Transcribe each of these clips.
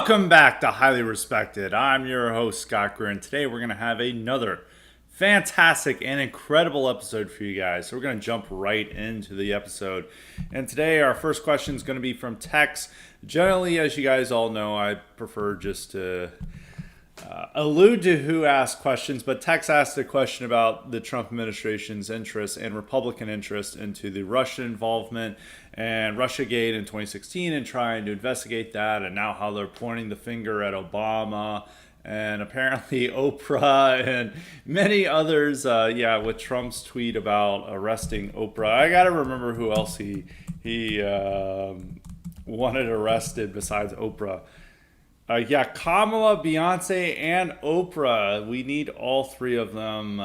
Welcome back to Highly Respected. I'm your host, Scott Greer, and today we're going to have another fantastic and incredible episode for you guys. So we're going to jump right into the episode. And today our first question is going to be from Tex. Generally, as you guys all know, I prefer just to allude to who asked questions, but Tex asked a question about the Trump administration's interest and Republican interest into the Russian involvement and Russiagate in 2016 and trying to investigate that, and now how they're pointing the finger at Obama and apparently Oprah and many others. With Trump's tweet about arresting Oprah. I got to remember who else he wanted arrested besides Oprah. Kamala, Beyonce, and Oprah. We need all three of them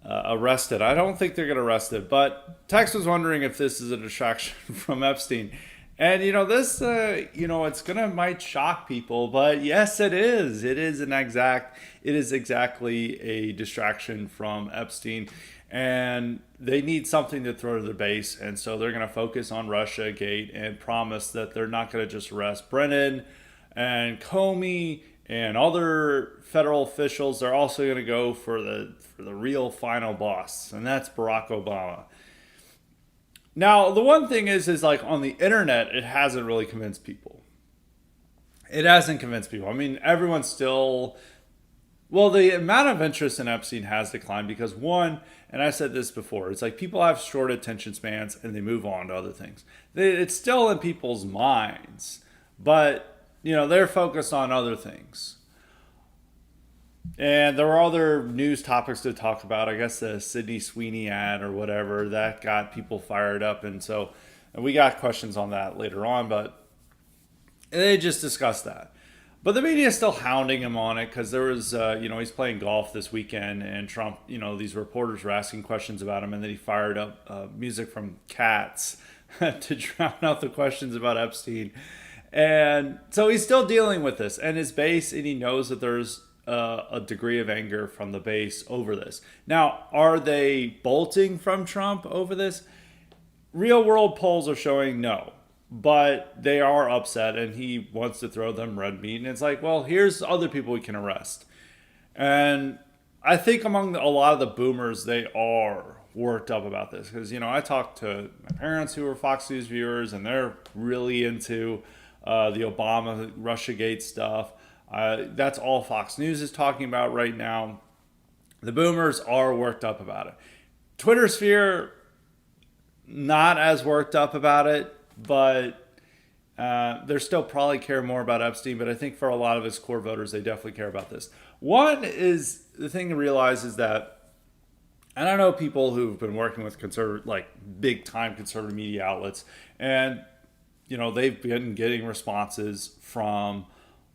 arrested. I don't think they're going to arrest it, but Tex was wondering if this is a distraction from Epstein. And, this, it's going to might shock people, but yes, it is. It is exactly a distraction from Epstein. And they need something to throw to their base. And so they're going to focus on Russiagate and promise that they're not going to just arrest Brennan and Comey and other federal officials. Are also going to go for the real final boss, and that's Barack Obama. Now, the one thing is like on the internet, it hasn't really convinced people. It hasn't convinced people. I mean, everyone's still... Well, the amount of interest in Epstein has declined because one, and I said this before, it's like people have short attention spans and they move on to other things. It's still in people's minds, but they're focused on other things. And there were other news topics to talk about. I guess the Sydney Sweeney ad or whatever, that got people fired up. And we got questions on that later on, but they just discussed that. But the media is still hounding him on it because there was, he's playing golf this weekend and Trump, these reporters were asking questions about him, and then he fired up music from Cats to drown out the questions about Epstein. And so he's still dealing with this and his base, and he knows that there's a degree of anger from the base over this. Now, are they bolting from Trump over this? Real world polls are showing no, but they are upset and he wants to throw them red meat. And it's like, well, here's other people we can arrest. And I think among a lot of the boomers, they are worked up about this because, I talked to my parents who are Fox News viewers and they're really into the Obama Russiagate stuff. That's all Fox News is talking about right now. The boomers are worked up about it. Twitter sphere, not as worked up about it, but they still probably care more about Epstein. But I think for a lot of his core voters, they definitely care about this. One is the thing to realize is that, and I know people who've been working with big time conservative media outlets, and they've been getting responses from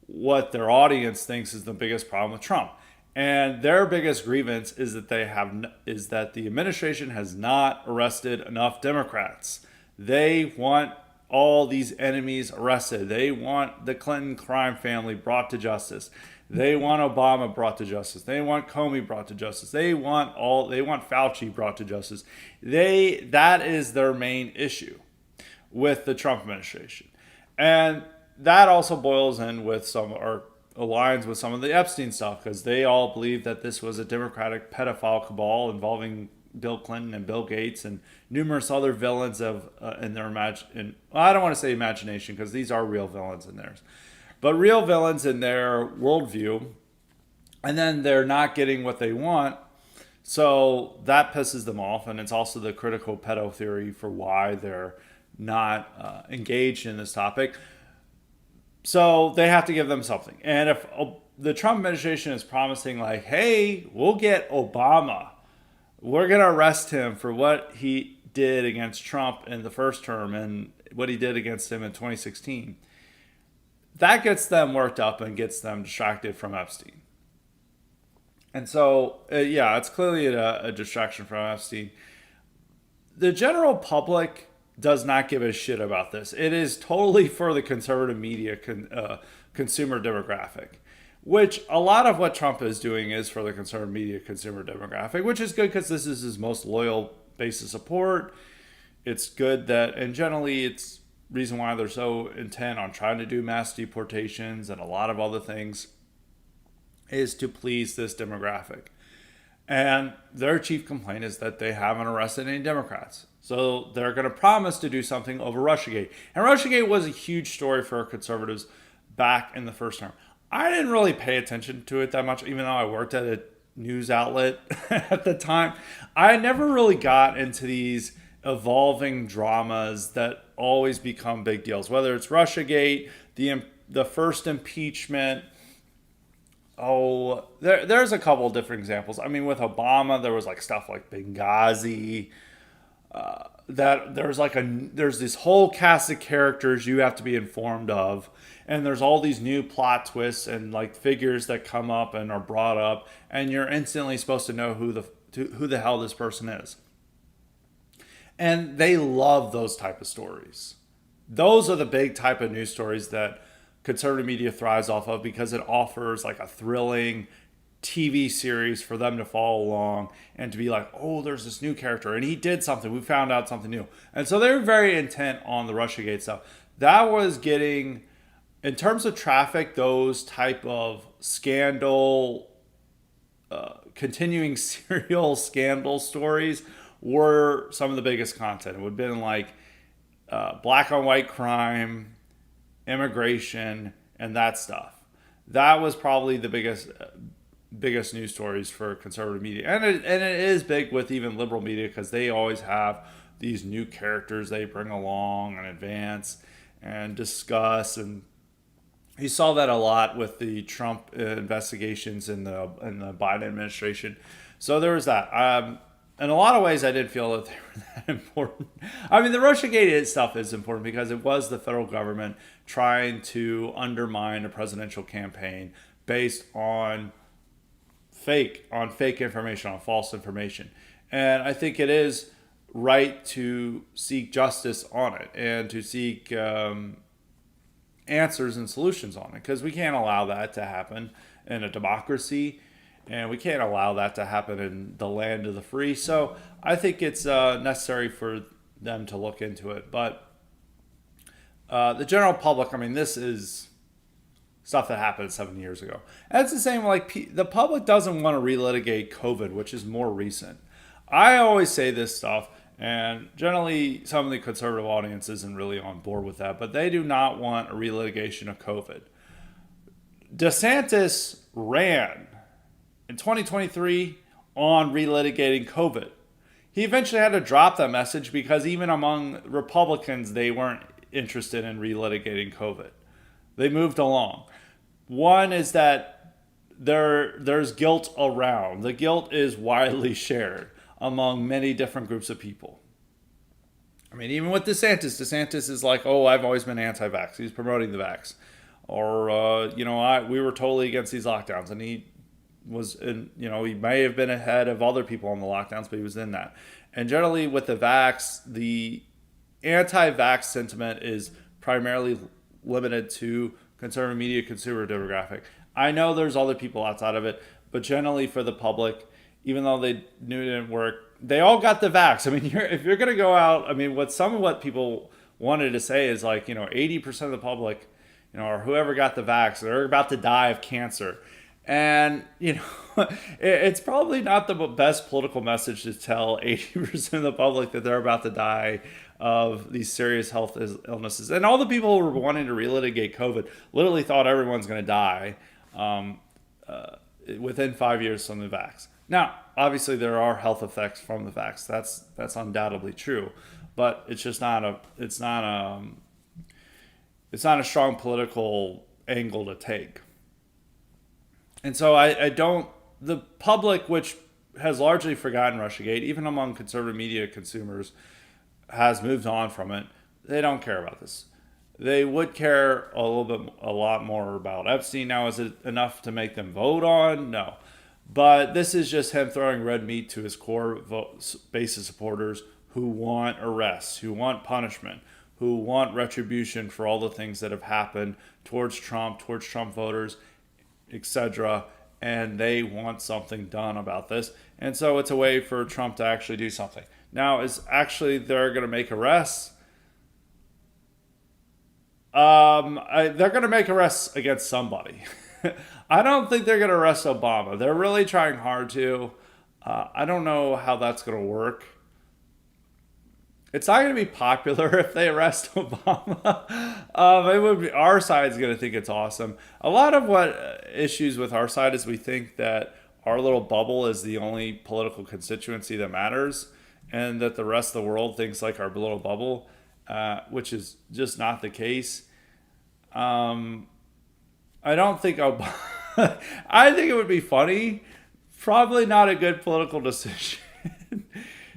what their audience thinks is the biggest problem with Trump. And their biggest grievance is that the administration has not arrested enough Democrats. They want all these enemies arrested. They want the Clinton crime family brought to justice. They want Obama brought to justice. They want Comey brought to justice. They want Fauci brought to justice. That is their main issue with the Trump administration. And that also boils in with aligns with some of the Epstein stuff, because they all believe that this was a Democratic pedophile cabal involving Bill Clinton and Bill Gates and numerous other villains in their I don't want to say imagination, because these are real villains in theirs, but real villains in their worldview. And then they're not getting what they want. So that pisses them off. And it's also the critical pedo theory for why they're not engaged in this topic. So they have to give them something. And if the Trump administration is promising like, hey, we'll get Obama, we're going to arrest him for what he did against Trump in the first term and what he did against him in 2016, that gets them worked up and gets them distracted from Epstein. And so, it's clearly a distraction from Epstein. The general public does not give a shit about this. It is totally for the conservative media consumer demographic, which a lot of what Trump is doing is for the conservative media consumer demographic, which is good because this is his most loyal base of support. It's good that, and generally it's reason why they're so intent on trying to do mass deportations and a lot of other things is to please this demographic. And their chief complaint is that they haven't arrested any Democrats. So they're going to promise to do something over Russiagate. And Russiagate was a huge story for conservatives back in the first term. I didn't really pay attention to it that much, even though I worked at a news outlet at the time. I never really got into these evolving dramas that always become big deals, whether it's Russiagate, the first impeachment. There's a couple of different examples. I mean, with Obama, there was like stuff like Benghazi. That there's this whole cast of characters you have to be informed of, and there's all these new plot twists and like figures that come up and are brought up, and you're instantly supposed to know who the hell this person is. And they love those type of stories. Those are the big type of news stories that conservative media thrives off of, because it offers like a thrilling TV series for them to follow along and to be like, oh, there's this new character and he did something. We found out something new. And so they're very intent on the Russiagate stuff. That was getting, in terms of traffic, those type of scandal, continuing serial scandal stories were some of the biggest content. It would have been like black on white crime, immigration, and that stuff. That was probably the biggest news stories for conservative media, and it is big with even liberal media, because they always have these new characters they bring along and advance and discuss. And you saw that a lot with the Trump investigations in the Biden administration. So there was that. In a lot of ways, I didn't feel that they were that important. I mean, the Russiagate stuff is important because it was the federal government trying to undermine a presidential campaign based on fake information, on false information. And I think it is right to seek justice on it and to seek answers and solutions on it, because we can't allow that to happen in a democracy, and we can't allow that to happen in the land of the free. So I think it's necessary for them to look into it. But the general public, I mean, this is stuff that happened 7 years ago. And it's the same, like, the public doesn't want to relitigate COVID, which is more recent. I always say this stuff, and generally some of the conservative audience isn't really on board with that, but they do not want a relitigation of COVID. DeSantis ran in 2023 on relitigating COVID. He eventually had to drop that message because even among Republicans, they weren't interested in relitigating COVID. They moved along. One is that there's guilt around. The guilt is widely shared among many different groups of people. I mean, even with DeSantis is like, oh, I've always been anti-vax. He's promoting the vax. Or, we were totally against these lockdowns. And he was in, he may have been ahead of other people on the lockdowns, but he was in that. And generally with the vax, the anti-vax sentiment is primarily limited to conservative media, consumer demographic. I know there's other people outside of it, but generally for the public, even though they knew it didn't work, they all got the vax. I mean, if you're going to go out, I mean, what people wanted to say is like, 80% of the public, or whoever got the vax, they're about to die of cancer. And, it's probably not the best political message to tell 80% of the public that they're about to die of these serious health illnesses. And all the people who were wanting to relitigate COVID literally thought everyone's going to die within 5 years from the vax. Now, obviously, there are health effects from the vax. That's undoubtedly true, but it's just not a strong political angle to take. And so the public, which has largely forgotten Russiagate, even among conservative media consumers, has moved on from it. They don't care about this. They would care a lot more about Epstein. Now, is it enough to make them vote on? No. But this is just him throwing red meat to his core base of supporters who want arrests, who want punishment, who want retribution for all the things that have happened towards Trump voters, etc. And they want something done about this. And so it's a way for Trump to actually do something. Now, is actually they're going to make arrests? They're going to make arrests against somebody. I don't think they're going to arrest Obama. They're really trying hard to. I don't know how that's going to work. It's not going to be popular if they arrest Obama. It would be, our side's going to think it's awesome. A lot of what issues with our side is we think that our little bubble is the only political constituency that matters, and that the rest of the world thinks like our little bubble, which is just not the case. I don't think Obama. I think it would be funny. Probably not a good political decision.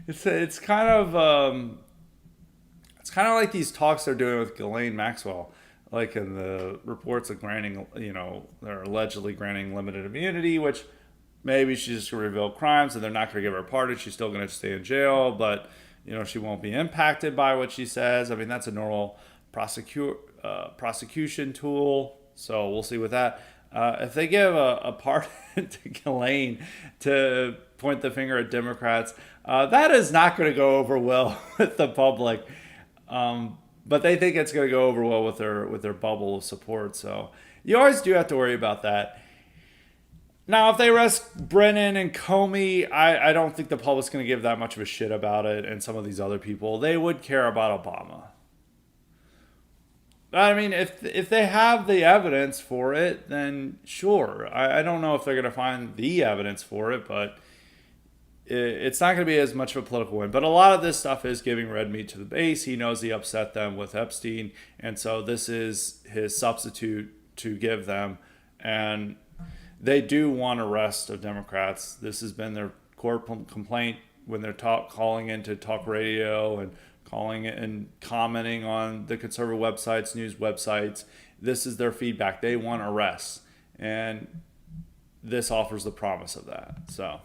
It's kind of like these talks they're doing with Ghislaine Maxwell, like in the reports of granting, they're allegedly granting limited immunity, which maybe she's just going to reveal crimes and they're not going to give her a pardon. She's still going to stay in jail, but she won't be impacted by what she says. I mean, that's a normal prosecution tool. So we'll see with that. If they give a pardon to Ghislaine to point the finger at Democrats, that is not going to go over well with the public. But they think it's going to go over well with their bubble of support. So you always do have to worry about that. Now, if they arrest Brennan and Comey, I don't think the public's going to give that much of a shit about it. And some of these other people, they would care about Obama. I mean, if they have the evidence for it, then sure. I don't know if they're going to find the evidence for it, but it's not going to be as much of a political win. But a lot of this stuff is giving red meat to the base. He knows he upset them with Epstein, and so this is his substitute to give them. And they do want arrest of Democrats. This has been their core complaint when they're calling into talk radio and calling it and commenting on the conservative websites, news websites. This is their feedback. They want arrests. And this offers the promise of that. So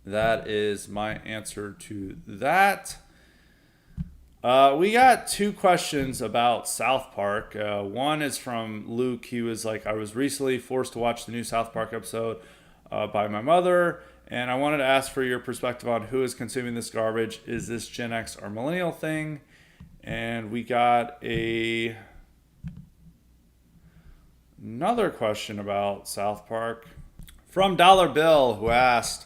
that is my answer to that. We got two questions about South Park. One is from Luke. He was like, I was recently forced to watch the new South Park episode by my mother, and I wanted to ask for your perspective on who is consuming this garbage. Is this Gen X or millennial thing? And we got another question about South Park from Dollar Bill, who asked,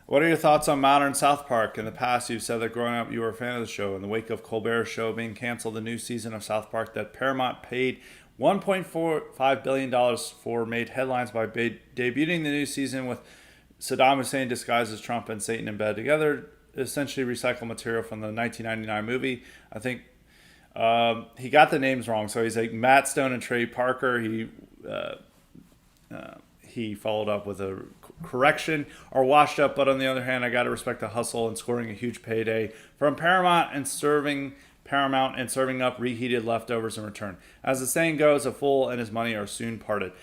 what are your thoughts on modern South Park? In the past, you've said that growing up you were a fan of the show. In the wake of Colbert's show being canceled, the new season of South Park that Paramount paid $1.45 billion for made headlines by debuting the new season with Saddam Hussein disguised as Trump and Satan in bed together, essentially recycled material from the 1999 movie. I think he got the names wrong. So he's like Matt Stone and Trey Parker. He followed up with a correction, or washed up, but on the other hand, I got to respect the hustle and scoring a huge payday from Paramount and serving up reheated leftovers in return. As the saying goes, a fool and his money are soon parted.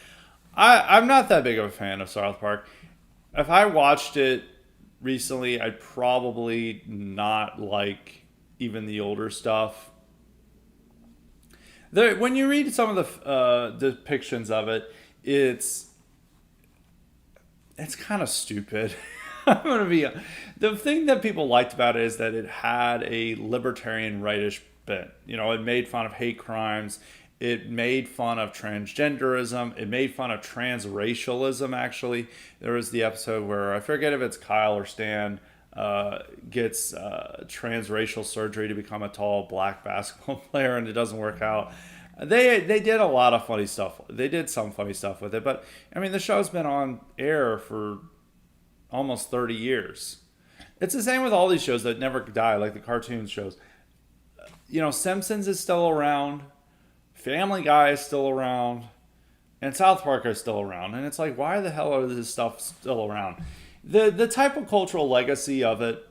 I'm not that big of a fan of South Park. If I watched it recently, I'd probably not like even the older stuff. When you read some of the depictions of it, it's kind of stupid. I'm gonna be. The thing that people liked about it is that it had a libertarian rightish bent. It made fun of hate crimes. It made fun of transgenderism. It made fun of transracialism, actually. There was the episode where, I forget if it's Kyle or Stan, gets transracial surgery to become a tall black basketball player, and it doesn't work out. They did a lot of funny stuff. They did some funny stuff with it. But, I mean, the show's been on air for almost 30 years. It's the same with all these shows that never die, like the cartoon shows. Simpsons is still around. Family Guy is still around, and South Park is still around. And it's like, why the hell are this stuff still around? The type of cultural legacy of it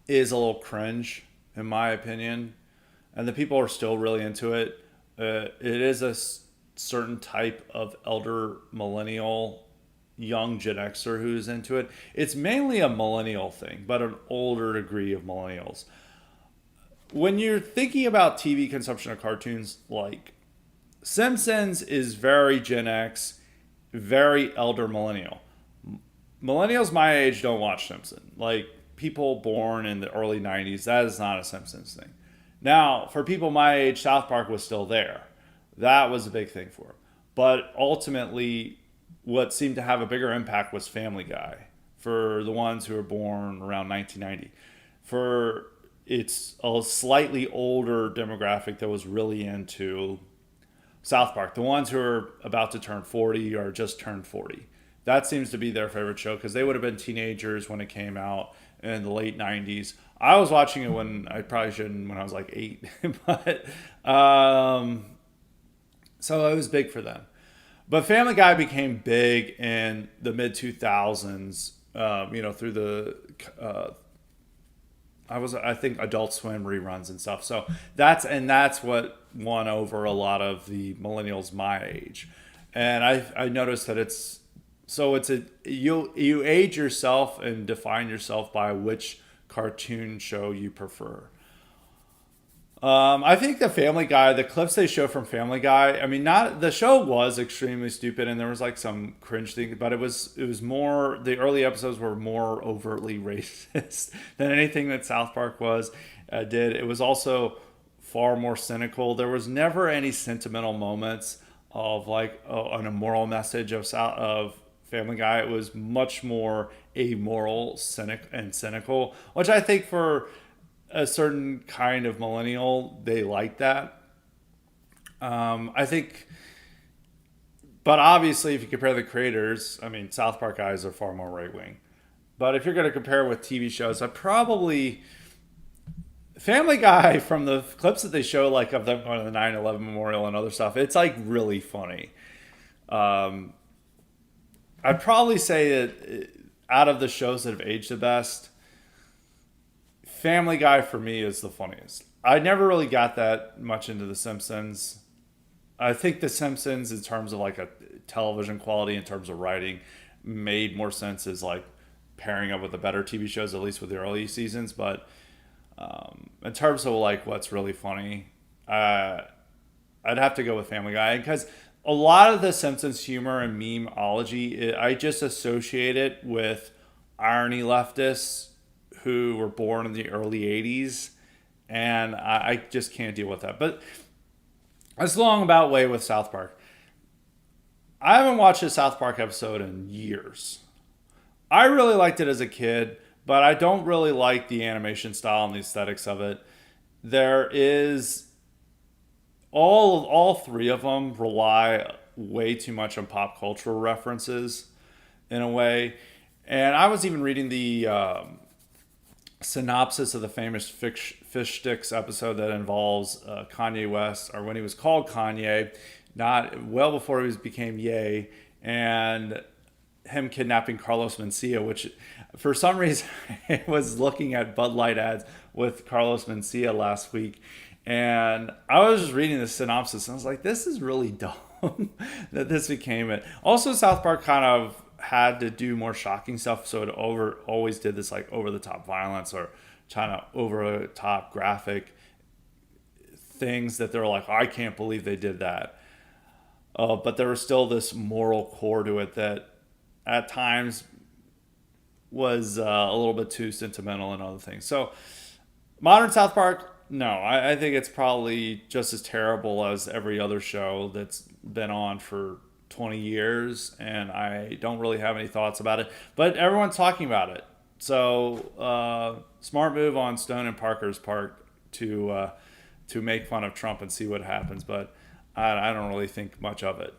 is a little cringe, in my opinion. And the people are still really into it. It is a certain type of elder millennial, young Gen Xer who's into it. It's mainly a millennial thing, but an older degree of millennials. When you're thinking about TV consumption of cartoons, like Simpsons is very Gen X, very elder millennial. Millennials my age don't watch Simpsons. Like people born in the early 90s, that is not a Simpsons thing. Now, for people my age, South Park was still there. That was a big thing for them. But ultimately, what seemed to have a bigger impact was Family Guy for the ones who were born around 1990. For it's a slightly older demographic that was really into South Park. The ones who are about to turn 40 or just turned 40. That seems to be their favorite show because they would have been teenagers when it came out in the late 90s. I was watching it when I probably shouldn't, when I was like 8. But so it was big for them. But Family Guy became big in the mid 2000s, through the I think Adult Swim reruns and stuff. So that's what won over a lot of the millennials my age. And I noticed that you age yourself and define yourself by which cartoon show you prefer. I think the clips they show from Family Guy, I mean, not the show was extremely stupid and there was like some cringe thing, but it was more, the early episodes were more overtly racist than anything that South Park did. It was also far more cynical. There was never any sentimental moments of like an immoral message of Family Guy. It was much more amoral, cynical, which I think for a certain kind of millennial, they like that. I think, but obviously, if you compare the creators, I mean, South Park guys are far more right wing. But if you're going to compare with TV shows, I probably Family Guy, from the clips that they show, like of them going to the 9/11 memorial and other stuff, it's like really funny. I'd probably say that out of the shows that have aged the best, Family Guy for me is the funniest. I never really got that much into The Simpsons. I think The Simpsons, in terms of like a television quality, in terms of writing, made more sense as like pairing up with the better TV shows, at least with the early seasons. But in terms of like what's really funny, I'd have to go with Family Guy because a lot of The Simpsons humor and memeology, I just associate it with irony leftists who were born in the early 80s, and I just can't deal with that. But that's a long about way with South Park. I haven't watched a South Park episode in years. I really liked it as a kid, but I don't really like the animation style and the aesthetics of it. There is all three of them rely way too much on pop cultural references in a way. And I was even reading the synopsis of the famous Fish Sticks episode that involves Kanye West, or when he was called Kanye, not well before he became Ye, and him kidnapping Carlos Mencia, which for some reason I was looking at Bud Light ads with Carlos Mencia last week, and I was just reading the synopsis and I was like, this is really dumb that this became it. Also, South Park kind of had to do more shocking stuff, so it always did this like over the top violence or kind of over the top graphic things that they're like, oh, I can't believe they did that. But there was still this moral core to it that at times was a little bit too sentimental and other things. So modern South Park, no, I think it's probably just as terrible as every other show that's been on for 20 years, and I don't really have any thoughts about it, but everyone's talking about it. So smart move on Stone and Parker's part to make fun of Trump and see what happens, but I don't really think much of it.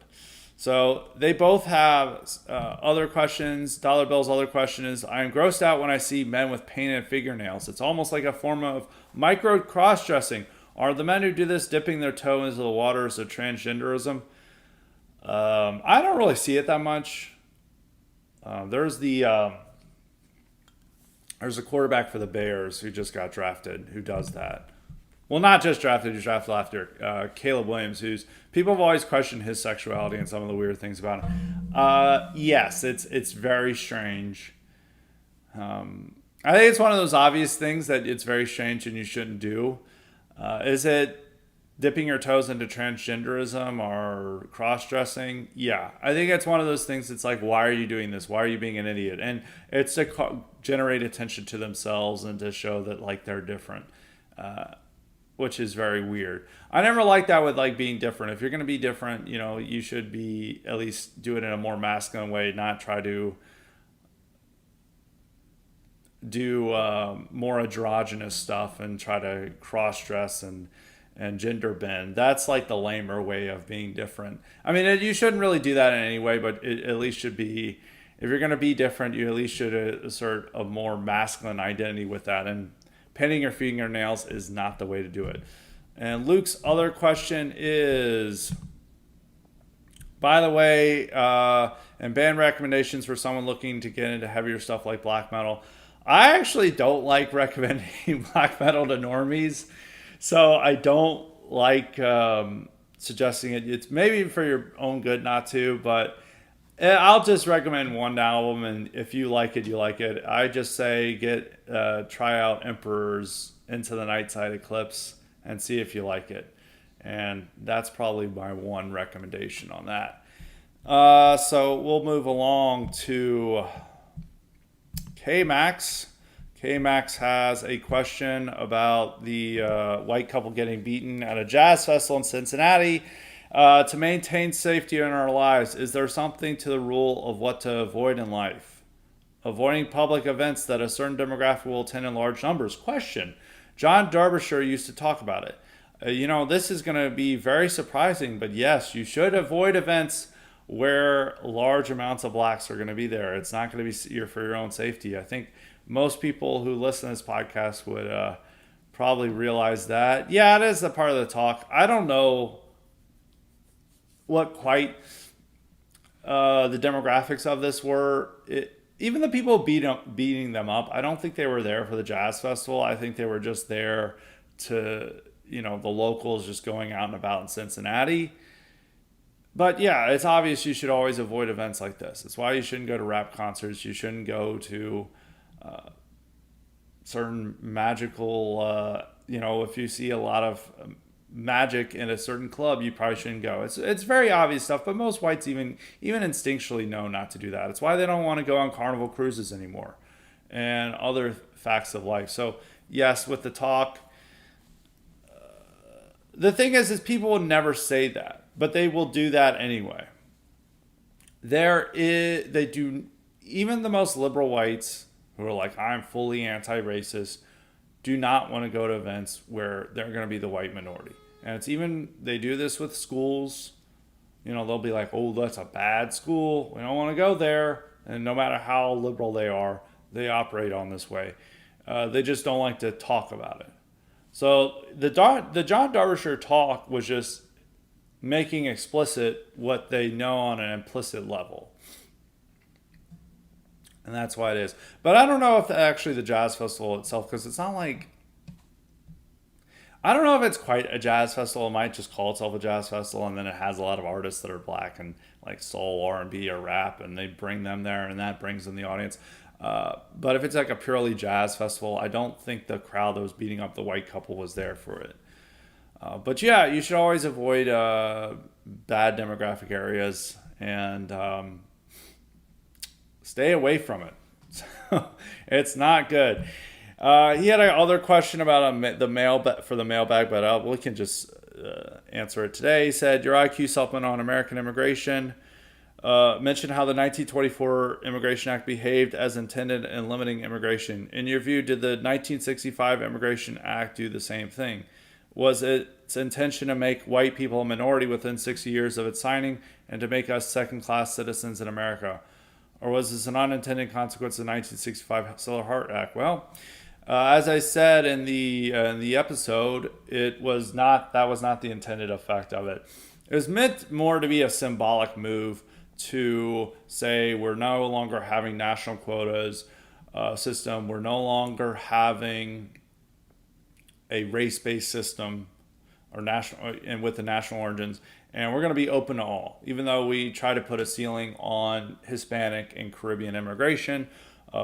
So they both have other questions. Dollar Bill's other question is, I am grossed out when I see men with painted fingernails. It's almost like a form of micro cross-dressing. Are the men who do this dipping their toe into the waters of transgenderism? I don't really see it that much. There's a quarterback for the Bears who just got drafted who does that. Well, not just drafted, who's drafted after Caleb Williams, who's people have always questioned his sexuality and some of the weird things about him. Yes, it's very strange. I think it's one of those obvious things that it's very strange and you shouldn't do. Is it dipping your toes into transgenderism or cross-dressing? Yeah, I think it's one of those things that's like, why are you doing this? Why are you being an idiot? And it's to generate attention to themselves and to show that like they're different. which is very weird. I never liked that with like being different. If you're going to be different, you know, you should be at least do it in a more masculine way, not try to do more androgynous stuff and try to cross dress and gender bend. That's like the lamer way of being different. I mean, you shouldn't really do that in any way, but it at least should be, if you're going to be different, you at least should assert a more masculine identity with that. And painting your fingernails is not the way to do it. And Luke's other question is, by the way, and band recommendations for someone looking to get into heavier stuff like black metal. I actually don't like recommending black metal to normies, so I don't like suggesting it. It's maybe for your own good not to, but I'll just recommend one album, and if you like it, you like it. I just say try out Emperor's Into the Nightside Eclipse and see if you like it. And that's probably my one recommendation on that. So we'll move along to K-Max. K-Max has a question about the white couple getting beaten at a jazz festival in Cincinnati. To maintain safety in our lives, is there something to the rule of what to avoid in life? Avoiding public events that a certain demographic will attend in large numbers? Question. John Derbyshire used to talk about it. This is going to be very surprising, but yes, you should avoid events where large amounts of blacks are going to be there. It's not going to be for your own safety. I think most people who listen to this podcast would probably realize that. Yeah, it is a part of the talk. I don't know what quite the demographics of this were. Even the people beating them up, I don't think they were there for the jazz festival. I think they were just there to, the locals just going out and about in Cincinnati. But yeah, it's obvious you should always avoid events like this. It's why you shouldn't go to rap concerts. You shouldn't go to certain magical, if you see a lot of magic in a certain club, you probably shouldn't go. It's very obvious stuff, but most whites even instinctually know not to do that. It's why they don't want to go on Carnival cruises anymore and other facts of life. So yes, with the talk, the thing is people will never say that, but they will do that anyway. They do, even the most liberal whites who are like, I'm fully anti-racist, do not want to go to events where they're going to be the white minority. And they do this with schools. They'll be like, oh, that's a bad school. We don't want to go there. And no matter how liberal they are, they operate on this way. They just don't like to talk about it. So the John Derbyshire talk was just making explicit what they know on an implicit level. And that's why it is. But I don't know if actually the jazz festival itself, because it's not like, I don't know if it's quite a jazz festival. It might just call itself a jazz festival, and then it has a lot of artists that are black and like soul, R&B, or rap, and they bring them there, and that brings in the audience. But if it's like a purely jazz festival, I don't think the crowd that was beating up the white couple was there for it. But yeah, you should always avoid bad demographic areas and stay away from it. It's not good. He had another question about the mailbag, but we can just answer it today. He said, your IQ supplement on American immigration mentioned how the 1924 Immigration Act behaved as intended in limiting immigration. In your view, did the 1965 Immigration Act do the same thing? Was its intention to make white people a minority within 60 years of its signing and to make us second-class citizens in America? Or was this an unintended consequence of the 1965 Civil Rights Act? Well, as I said in the episode, that was not the intended effect of it. It was meant more to be a symbolic move to say we're no longer having national quotas system. We're no longer having a race-based system or national and with the national origins. And we're going to be open to all, even though we try to put a ceiling on Hispanic and Caribbean immigration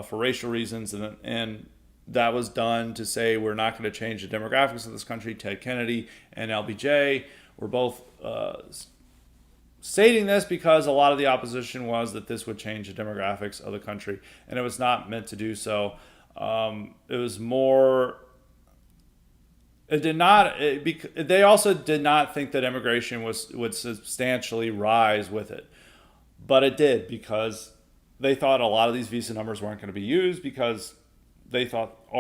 for racial reasons. And that was done to say we're not going to change the demographics of this country. Ted Kennedy and LBJ were both stating this because a lot of the opposition was that this would change the demographics of the country. And it was not meant to do so. It was more It did not. They also did not think that immigration would substantially rise with it, but it did because they thought a lot of these visa numbers weren't going to be used because they thought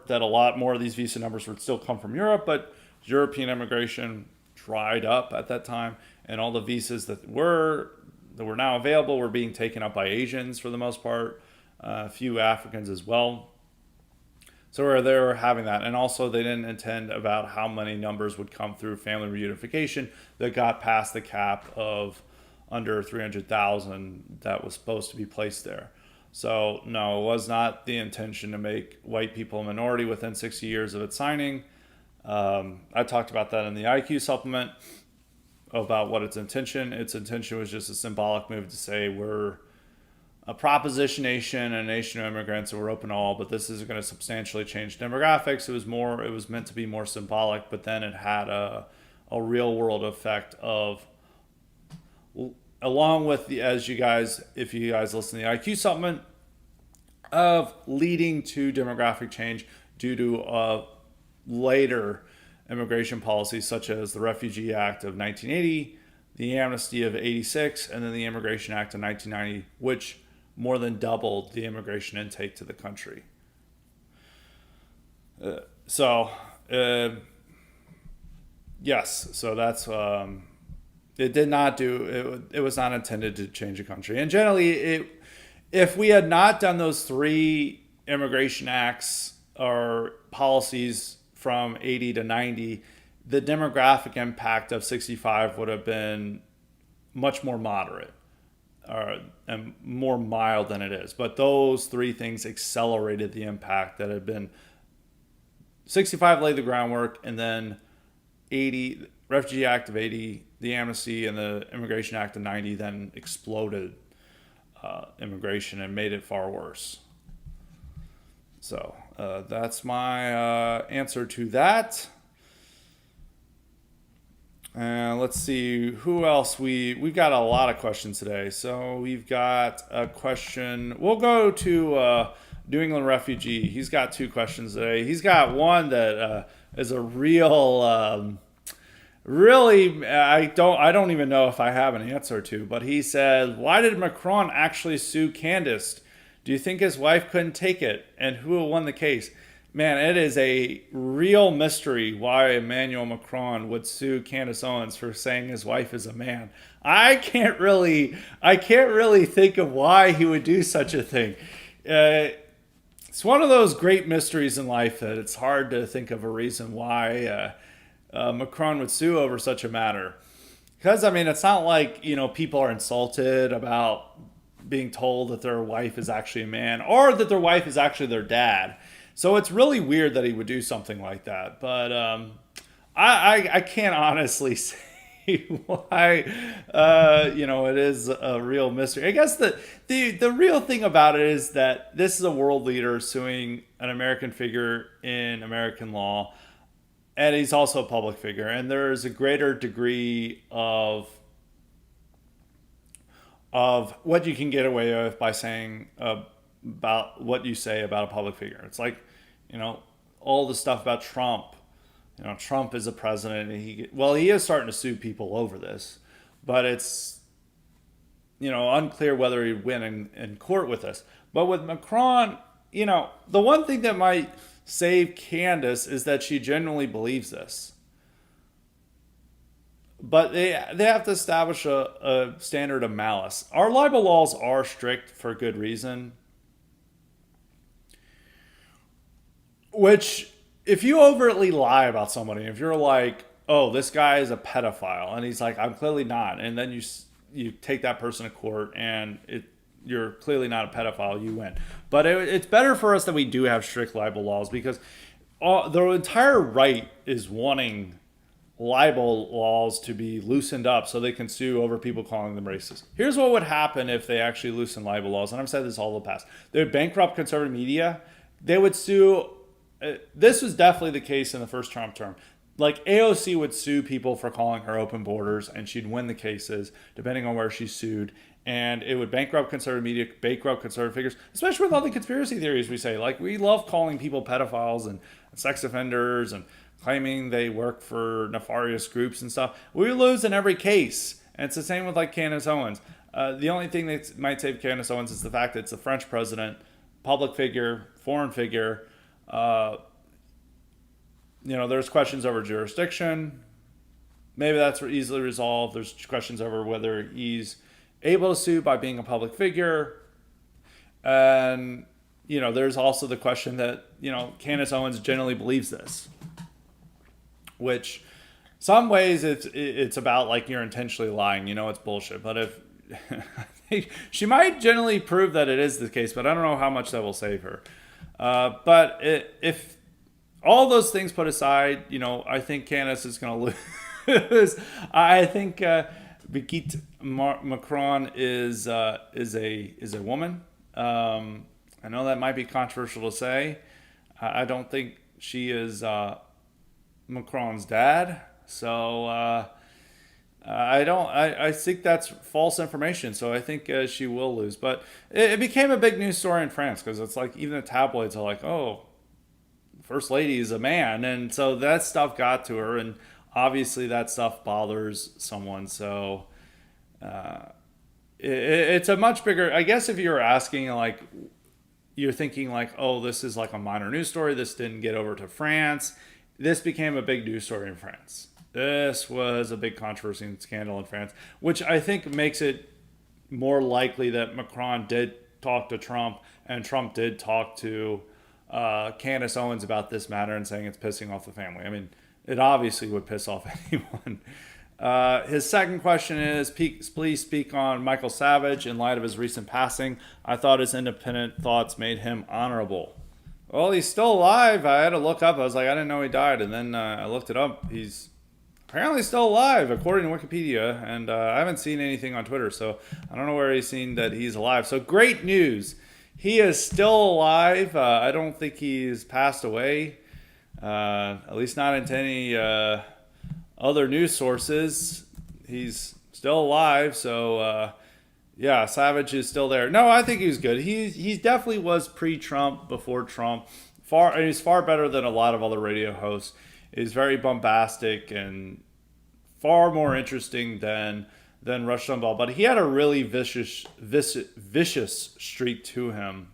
that a lot more of these visa numbers would still come from Europe, but European immigration dried up at that time, and all the visas that were now available were being taken up by Asians for the most part, a few Africans as well. So they were having that. And also they didn't intend about how many numbers would come through family reunification that got past the cap of under 300,000 that was supposed to be placed there. So no, it was not the intention to make white people a minority within 60 years of its signing. I talked about that in the IQ supplement about what its intention. Its intention was just a symbolic move to say we're a proposition nation, a nation of immigrants, and we're open to all, but this is going to substantially change demographics. It was meant to be more symbolic, but then it had a real world effect of, along with the, if you guys listen to the IQ supplement, of leading to demographic change due to later immigration policies such as the Refugee Act of 1980, the Amnesty of 86, and then the Immigration Act of 1990, which more than doubled the immigration intake to the country. Yes, so that's it did not do it was not intended to change the country. And generally, if we had not done those three immigration acts or policies from 80 to 90, the demographic impact of 65 would have been much more moderate and more mild than it is. But those three things accelerated the impact that had been. 65 laid the groundwork, and then 80, Refugee Act of 80, the Amnesty, and the Immigration Act of 90 then exploded immigration and made it far worse. So that's my answer to that. Let's see who else we've got a lot of questions today. So we've got a question. We'll go to New England refugee. He's got two questions today. He's got one that is a real, really. I don't even know if I have an answer to. But he said, "Why did Macron actually sue Candace? Do you think his wife couldn't take it? And who won the case?" Man, it is a real mystery why Emmanuel Macron would sue Candace Owens for saying his wife is a man. I can't really think of why he would do such a thing. It's one of those great mysteries in life that it's hard to think of a reason why Macron would sue over such a matter. Because, I mean, it's not like, people are insulted about being told that their wife is actually a man or that their wife is actually their dad. So it's really weird that he would do something like that. But I can't honestly say why. It is a real mystery. I guess the real thing about it is that this is a world leader suing an American figure in American law. And he's also a public figure. And there's a greater degree of what you can get away with by saying about what you say about a public figure. It's like, all the stuff about Trump. Trump is a president. And he is starting to sue people over this, but it's, unclear whether he'd win in court with this. But with Macron, the one thing that might save Candace is that she genuinely believes this. But they have to establish a standard of malice. Our libel laws are strict for good reason. Which, if you overtly lie about somebody, if you're like, oh, this guy is a pedophile, and he's like, I'm clearly not, and then you take that person to court, and you're clearly not a pedophile, you win. But it's better for us that we do have strict libel laws, because the entire right is wanting libel laws to be loosened up so they can sue over people calling them racist. Here's what would happen if they actually loosen libel laws, and I've said this all in the past. They would bankrupt conservative media. They would sue. This was definitely the case in the first Trump term. Like, AOC would sue people for calling her open borders, and she'd win the cases depending on where she sued. And it would bankrupt conservative media, bankrupt conservative figures, especially with all the conspiracy theories we say. Like, we love calling people pedophiles and sex offenders and claiming they work for nefarious groups and stuff. We lose in every case. And it's the same with like Candace Owens. The only thing that might save Candace Owens is the fact that it's the French president, public figure, foreign figure. There's questions over jurisdiction. Maybe that's easily resolved. There's questions over whether he's able to sue by being a public figure. And, there's also the question that, Candace Owens generally believes this. Which, some ways it's about like you're intentionally lying. It's bullshit. But if she might generally prove that it is the case, but I don't know how much that will save her. But if all those things put aside, I think Candace is going to lose. I think Brigitte Macron is a woman. I know that might be controversial to say. I don't think she is Macron's dad. So I think that's false information. So I think she will lose. But it became a big news story in France because it's like even the tabloids are like, oh, First Lady is a man. And so that stuff got to her. And obviously that stuff bothers someone. So it's a much bigger, I guess if you're asking like, you're thinking like, oh, this is like a minor news story. This didn't get over to France. This became a big news story in France. This was a big controversy and scandal in France, which I think makes it more likely that Macron did talk to Trump and Trump did talk to Candace Owens about this matter and saying it's pissing off the family. I mean, it obviously would piss off anyone. His second question is, please speak on Michael Savage in light of his recent passing. I thought his independent thoughts made him honorable. Well, he's still alive. I had to look up. I was like, I didn't know he died. And then I looked it up. He's apparently still alive, according to Wikipedia. And I haven't seen anything on Twitter, so I don't know where he's seen that he's alive. So great news. He is still alive. I don't think he's passed away, at least not into any other news sources. He's still alive. So, yeah, Savage is still there. No, I think he's good. He definitely was pre-Trump, before Trump. He's far better than a lot of other radio hosts. He's very bombastic and far more interesting than Rush Limbaugh. But he had a really vicious streak to him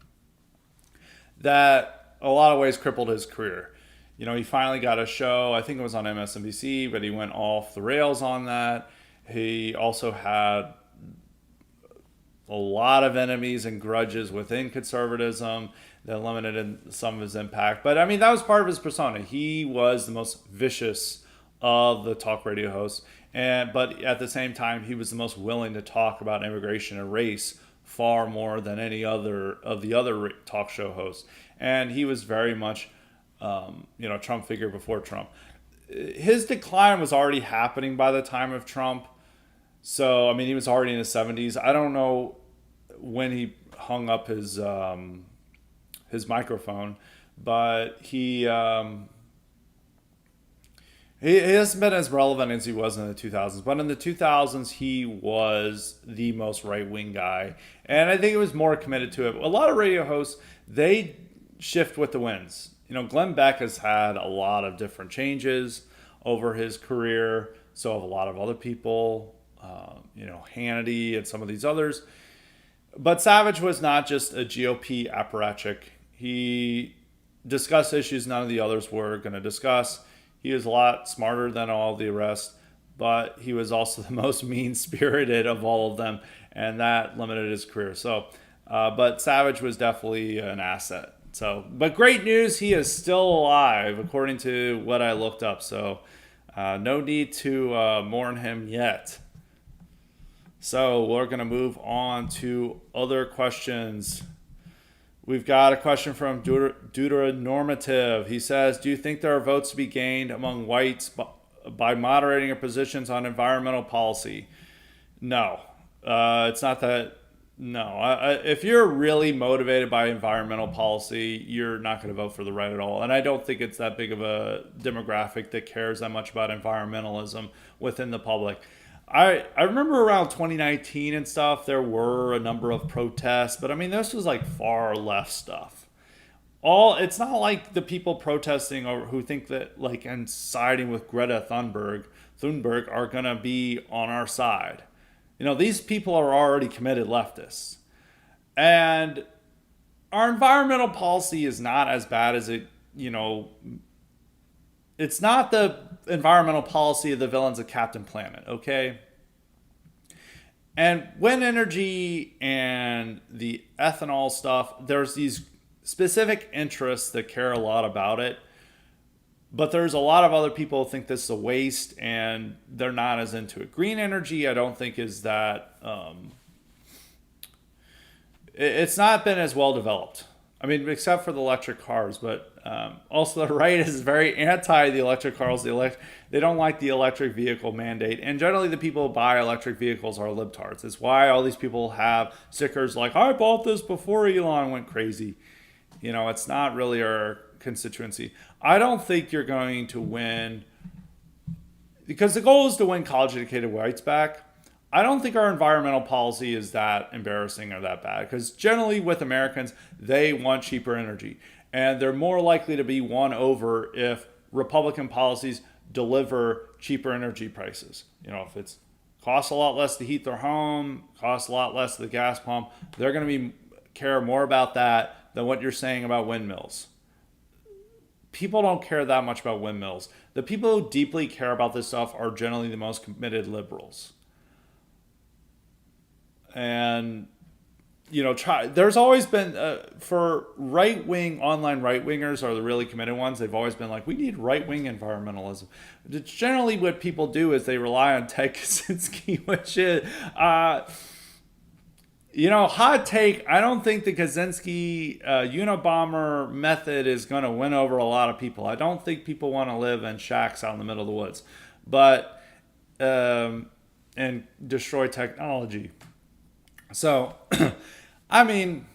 that a lot of ways crippled his career. He finally got a show. I think it was on MSNBC, but he went off the rails on that. He also had a lot of enemies and grudges within conservatism that limited some of his impact. But I mean, that was part of his persona. He was the most vicious of the talk radio hosts. But at the same time, he was the most willing to talk about immigration and race far more than any other of the other talk show hosts. And he was very much, Trump figure before Trump. His decline was already happening by the time of Trump. So, I mean, he was already in his 70s. I don't know when he hung up his microphone, but he hasn't been as relevant as he was in the 2000s. But in the 2000s, he was the most right-wing guy. And I think he was more committed to it. A lot of radio hosts, they shift with the winds. Glenn Beck has had a lot of different changes over his career. So have a lot of other people. Hannity and some of these others. But Savage was not just a GOP apparatchik. He discussed issues none of the others were going to discuss. He was a lot smarter than all the rest, but he was also the most mean-spirited of all of them, and that limited his career. So, but Savage was definitely an asset. So, but great news, he is still alive, according to what I looked up. So, no need to mourn him yet. So we're going to move on to other questions. We've got a question from Deuteronormative. He says, do you think there are votes to be gained among whites by moderating your positions on environmental policy? No. It's not that. No. If you're really motivated by environmental policy, you're not going to vote for the right at all. And I don't think it's that big of a demographic that cares that much about environmentalism within the public. I remember around 2019 and stuff, there were a number of protests, but I mean, this was like far left stuff. it's not like the people protesting or who think that like and siding with Greta Thunberg are gonna be on our side. These people are already committed leftists. And our environmental policy is not as bad as it's not the environmental policy of the villains of Captain Planet, okay? And wind energy and the ethanol stuff, there's these specific interests that care a lot about it. But there's a lot of other people who think this is a waste and they're not as into it. Green energy, I don't think is that... it's not been as well developed. I mean, except for the electric cars, but also the right is very anti the electric cars. They don't like the electric vehicle mandate, and generally the people who buy electric vehicles are libtards. It's why all these people have stickers like "I bought this before Elon went crazy." It's not really our constituency. I don't think you're going to win because the goal is to win college-educated whites back. I don't think our environmental policy is that embarrassing or that bad because generally with Americans, they want cheaper energy and they're more likely to be won over if Republican policies deliver cheaper energy prices. If it's costs a lot less to heat their home, costs a lot less to the gas pump, they're going to care more about that than what you're saying about windmills. People don't care that much about windmills. The people who deeply care about this stuff are generally the most committed liberals. And, there's always been, for online right-wingers are the really committed ones. They've always been like, we need right-wing environmentalism. It's generally what people do is they rely on Ted Kaczynski, which is, hot take. I don't think the Kaczynski Unabomber method is going to win over a lot of people. I don't think people want to live in shacks out in the middle of the woods, and destroy technology. So, I mean,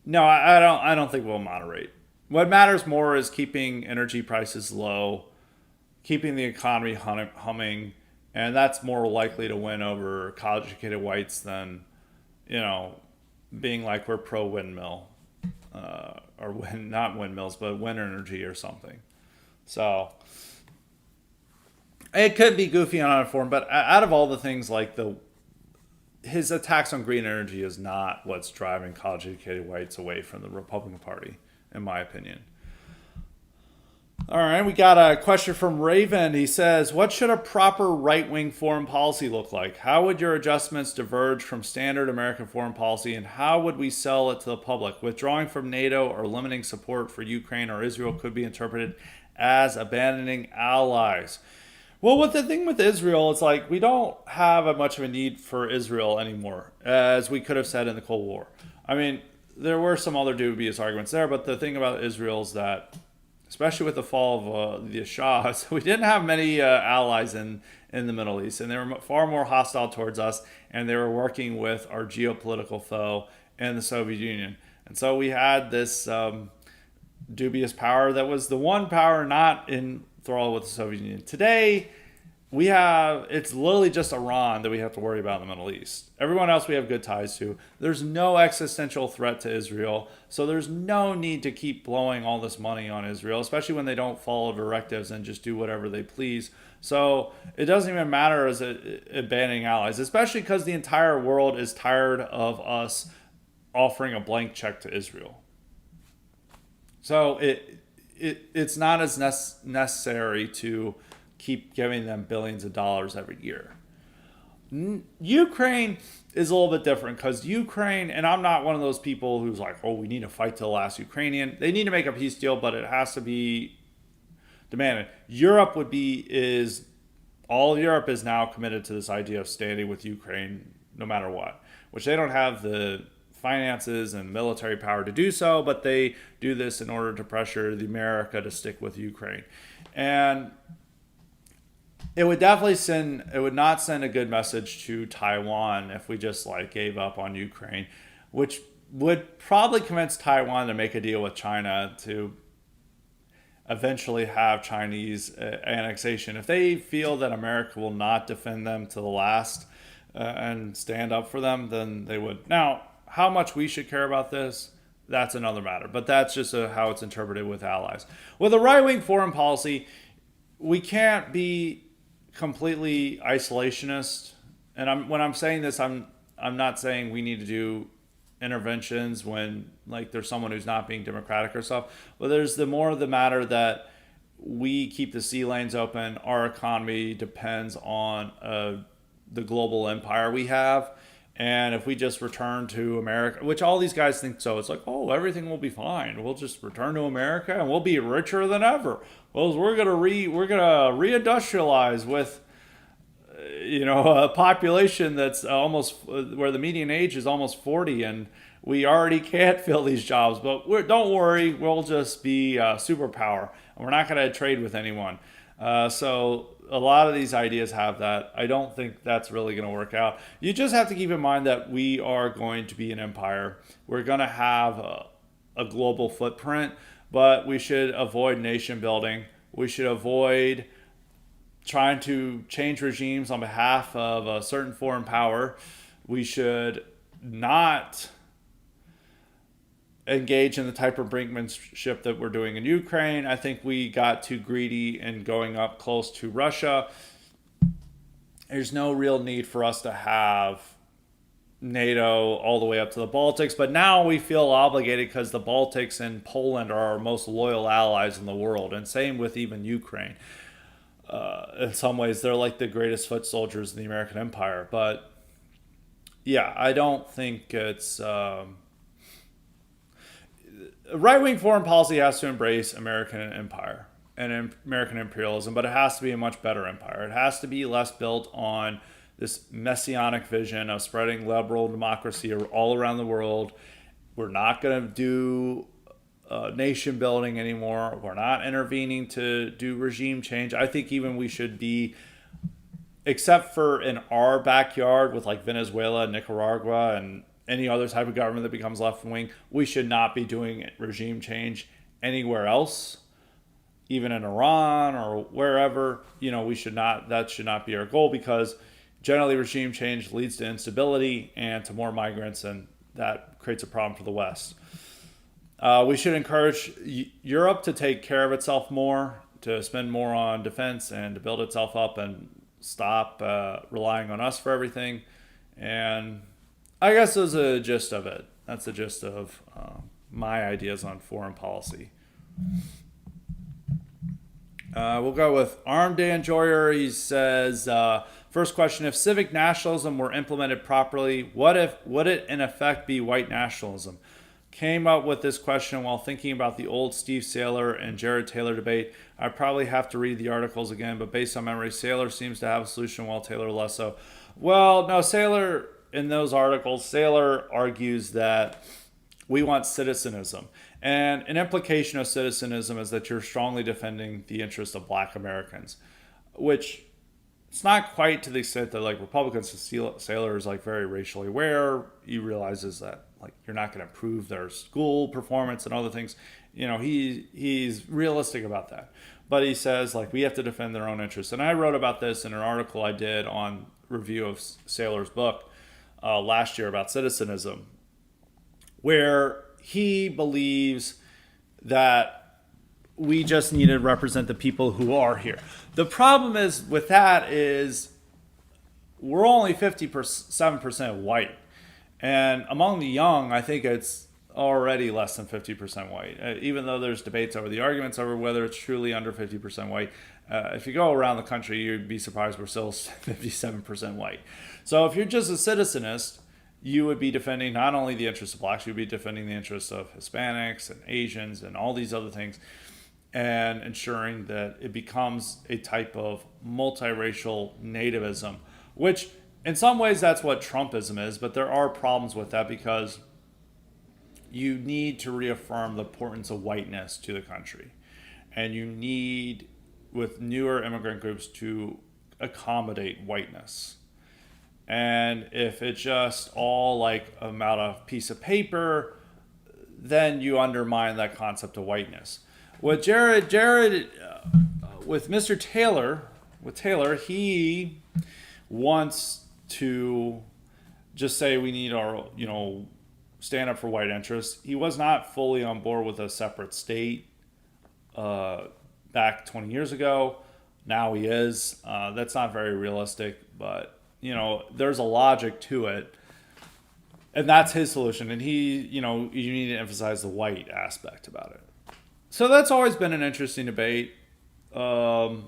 no, I don't think we'll moderate. What matters more is keeping energy prices low, keeping the economy humming, and that's more likely to win over college-educated whites than, being like we're pro-windmill, not windmills, but wind energy or something. So, it could be goofy and uninformed, but out of all the things like his attacks on green energy is not what's driving college-educated whites away from the Republican Party, in my opinion. All right, we got a question from Raven. He says, what should a proper right-wing foreign policy look like? How would your adjustments diverge from standard American foreign policy, and how would we sell it to the public? Withdrawing from NATO or limiting support for Ukraine or Israel could be interpreted as abandoning allies. Well, what the thing with Israel, it's like we don't have much of a need for Israel anymore, as we could have said in the Cold War. I mean, there were some other dubious arguments there, but the thing about Israel is that, especially with the fall of the Shah, so we didn't have many allies in the Middle East, and they were far more hostile towards us, and they were working with our geopolitical foe in the Soviet Union. And so we had this dubious power that was the one power not in thrall with the Soviet Union. Today, it's literally just Iran that we have to worry about in the Middle East. Everyone else we have good ties to. There's no existential threat to Israel, so there's no need to keep blowing all this money on Israel, especially when they don't follow directives and just do whatever they please. So it doesn't even matter as abandoning allies, especially because the entire world is tired of us offering a blank check to Israel. So it's not as necessary to keep giving them billions of dollars every year. Ukraine is a little bit different because Ukraine, and I'm not one of those people who's like, oh, we need to fight to the last Ukrainian. They need to make a peace deal, but it has to be demanded. All of Europe is now committed to this idea of standing with Ukraine no matter what, which they don't have the finances and military power to do so, but they do this in order to pressure the America to stick with Ukraine. And it would not send a good message to Taiwan if we just gave up on Ukraine, which would probably convince Taiwan to make a deal with China to eventually have Chinese annexation. If they feel that America will not defend them to the last and stand up for them, then they would. Now, how much we should care about this, that's another matter. But that's just how it's interpreted with allies. With a right-wing foreign policy, we can't be completely isolationist. And when I'm saying this, I'm not saying we need to do interventions when like there's someone who's not being democratic or stuff. But there's the more of the matter that we keep the sea lanes open. Our economy depends on the global empire we have. And if we just return to America, which all these guys think so, it's like, oh, everything will be fine. We'll just return to America and we'll be richer than ever. Well, we're gonna reindustrialize with, a population that's almost where the median age is almost 40, and we already can't fill these jobs. But don't worry, we'll just be a superpower, and we're not gonna trade with anyone. So a lot of these ideas have that. I don't think that's really going to work out. You just have to keep in mind that we are going to be an empire. We're going to have a global footprint, but we should avoid nation building. We should avoid trying to change regimes on behalf of a certain foreign power. We should not engage in the type of brinkmanship that we're doing in Ukraine. I think we got too greedy in going up close to Russia. There's no real need for us to have NATO all the way up to the Baltics, but now we feel obligated because the Baltics and Poland are our most loyal allies in the world, and same with even Ukraine. In some ways, they're like the greatest foot soldiers in the American empire. But yeah, I don't think it's... right-wing foreign policy has to embrace American empire and American imperialism, but it has to be a much better empire. It has to be less built on this messianic vision of spreading liberal democracy all around the world. We're not going to do nation building anymore. We're not intervening to do regime change. I think even we should be, except for in our backyard with like Venezuela, Nicaragua, and any other type of government that becomes left-wing, we should not be doing regime change anywhere else, even in Iran or wherever. We should not, that should not be our goal, because generally regime change leads to instability and to more migrants, and that creates a problem for the West. We should encourage Europe to take care of itself more, to spend more on defense and to build itself up and stop relying on us for everything. And I guess those are the gist of it. That's the gist of my ideas on foreign policy. We'll go with Armed Dan Joyer. He says, first question, if civic nationalism were implemented properly, would it in effect be white nationalism? Came up with this question while thinking about the old Steve Saylor and Jared Taylor debate. I probably have to read the articles again, but based on memory, Saylor seems to have a solution while Taylor less so. Well, no, Saylor... in those articles, Saylor argues that we want citizenism. And an implication of citizenism is that you're strongly defending the interests of Black Americans, which it's not quite to the extent that like Republicans, Saylor is like very racially aware. He realizes that like you're not going to improve their school performance and other things. He's realistic about that. But he says like we have to defend their own interests. And I wrote about this in an article I did on review of Saylor's book last year about citizenism, where he believes that we just need to represent the people who are here. The problem is with that is we're only 57% white, and among the young, I think it's already less than 50% white. Even though there's debates over the arguments over whether it's truly under 50% white, if you go around the country, you'd be surprised we're still 57% white. So if you're just a citizenist, you would be defending not only the interests of Blacks, you'd be defending the interests of Hispanics and Asians and all these other things, and ensuring that it becomes a type of multiracial nativism, which in some ways that's what Trumpism is, but there are problems with that because you need to reaffirm the importance of whiteness to the country. And you need, with newer immigrant groups, to accommodate whiteness. And if it's just all like about a piece of paper, then you undermine that concept of whiteness. With with Mr. Taylor, he wants to just say we need our, stand up for white interests. He was not fully on board with a separate state back 20 years ago. Now he is. That's not very realistic, but there's a logic to it, and that's his solution. And you need to emphasize the white aspect about it. So that's always been an interesting debate. Saylor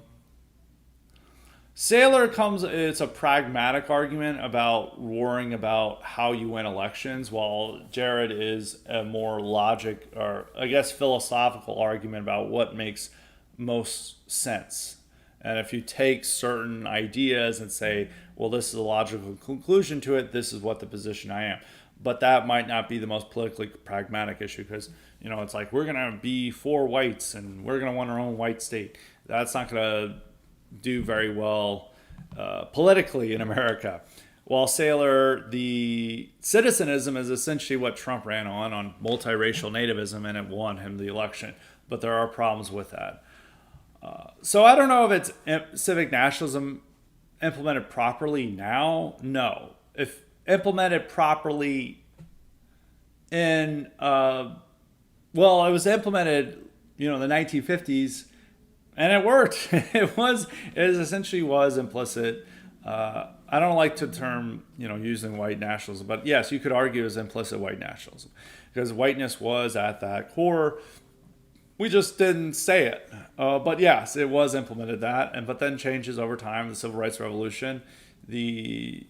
it's a pragmatic argument about worrying about how you win elections, while Jared is a more logic, or I guess philosophical argument about what makes most sense. And if you take certain ideas and say, well, this is a logical conclusion to it, this is what the position I am. But that might not be the most politically pragmatic issue, because, it's like, we're going to be for whites and we're going to want our own white state. That's not going to do very well politically in America. While Saylor, the citizenism is essentially what Trump ran on multiracial nativism, and it won him the election. But there are problems with that. So I don't know if it's civic nationalism implemented properly now. No. If implemented properly it was implemented, in the 1950s, and it worked. It essentially was implicit. I don't like the term, using white nationalism, but yes, you could argue it was implicit white nationalism, because whiteness was at that core. We just didn't say it. But yes, it was implemented but then changes over time, the Civil Rights Revolution, the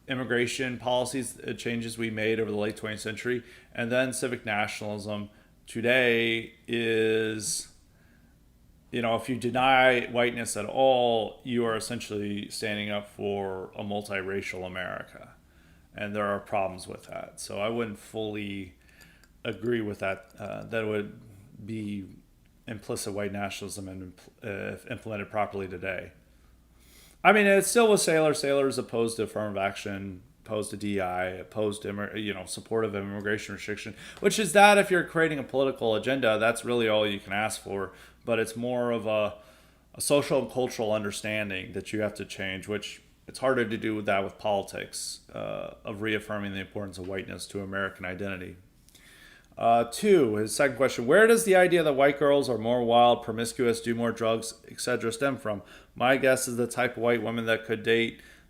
immigration policies, changes we made over the late 20th century, and then civic nationalism today is, if you deny whiteness at all, you are essentially standing up for a multiracial America. And there are problems with that. So I wouldn't fully agree with that. That would be implicit white nationalism and if implemented properly today. I mean, it's still with Saylor. Saylor is opposed to affirmative action, opposed to DI, opposed to supportive of immigration restriction, which is that if you're creating a political agenda, that's really all you can ask for. But it's more of a social and cultural understanding that you have to change, which it's harder to do with politics, of reaffirming the importance of whiteness to American identity. 2, his second question, where does the idea that white girls are more wild, promiscuous, do more drugs, etc. stem from? My guess is the type of white women that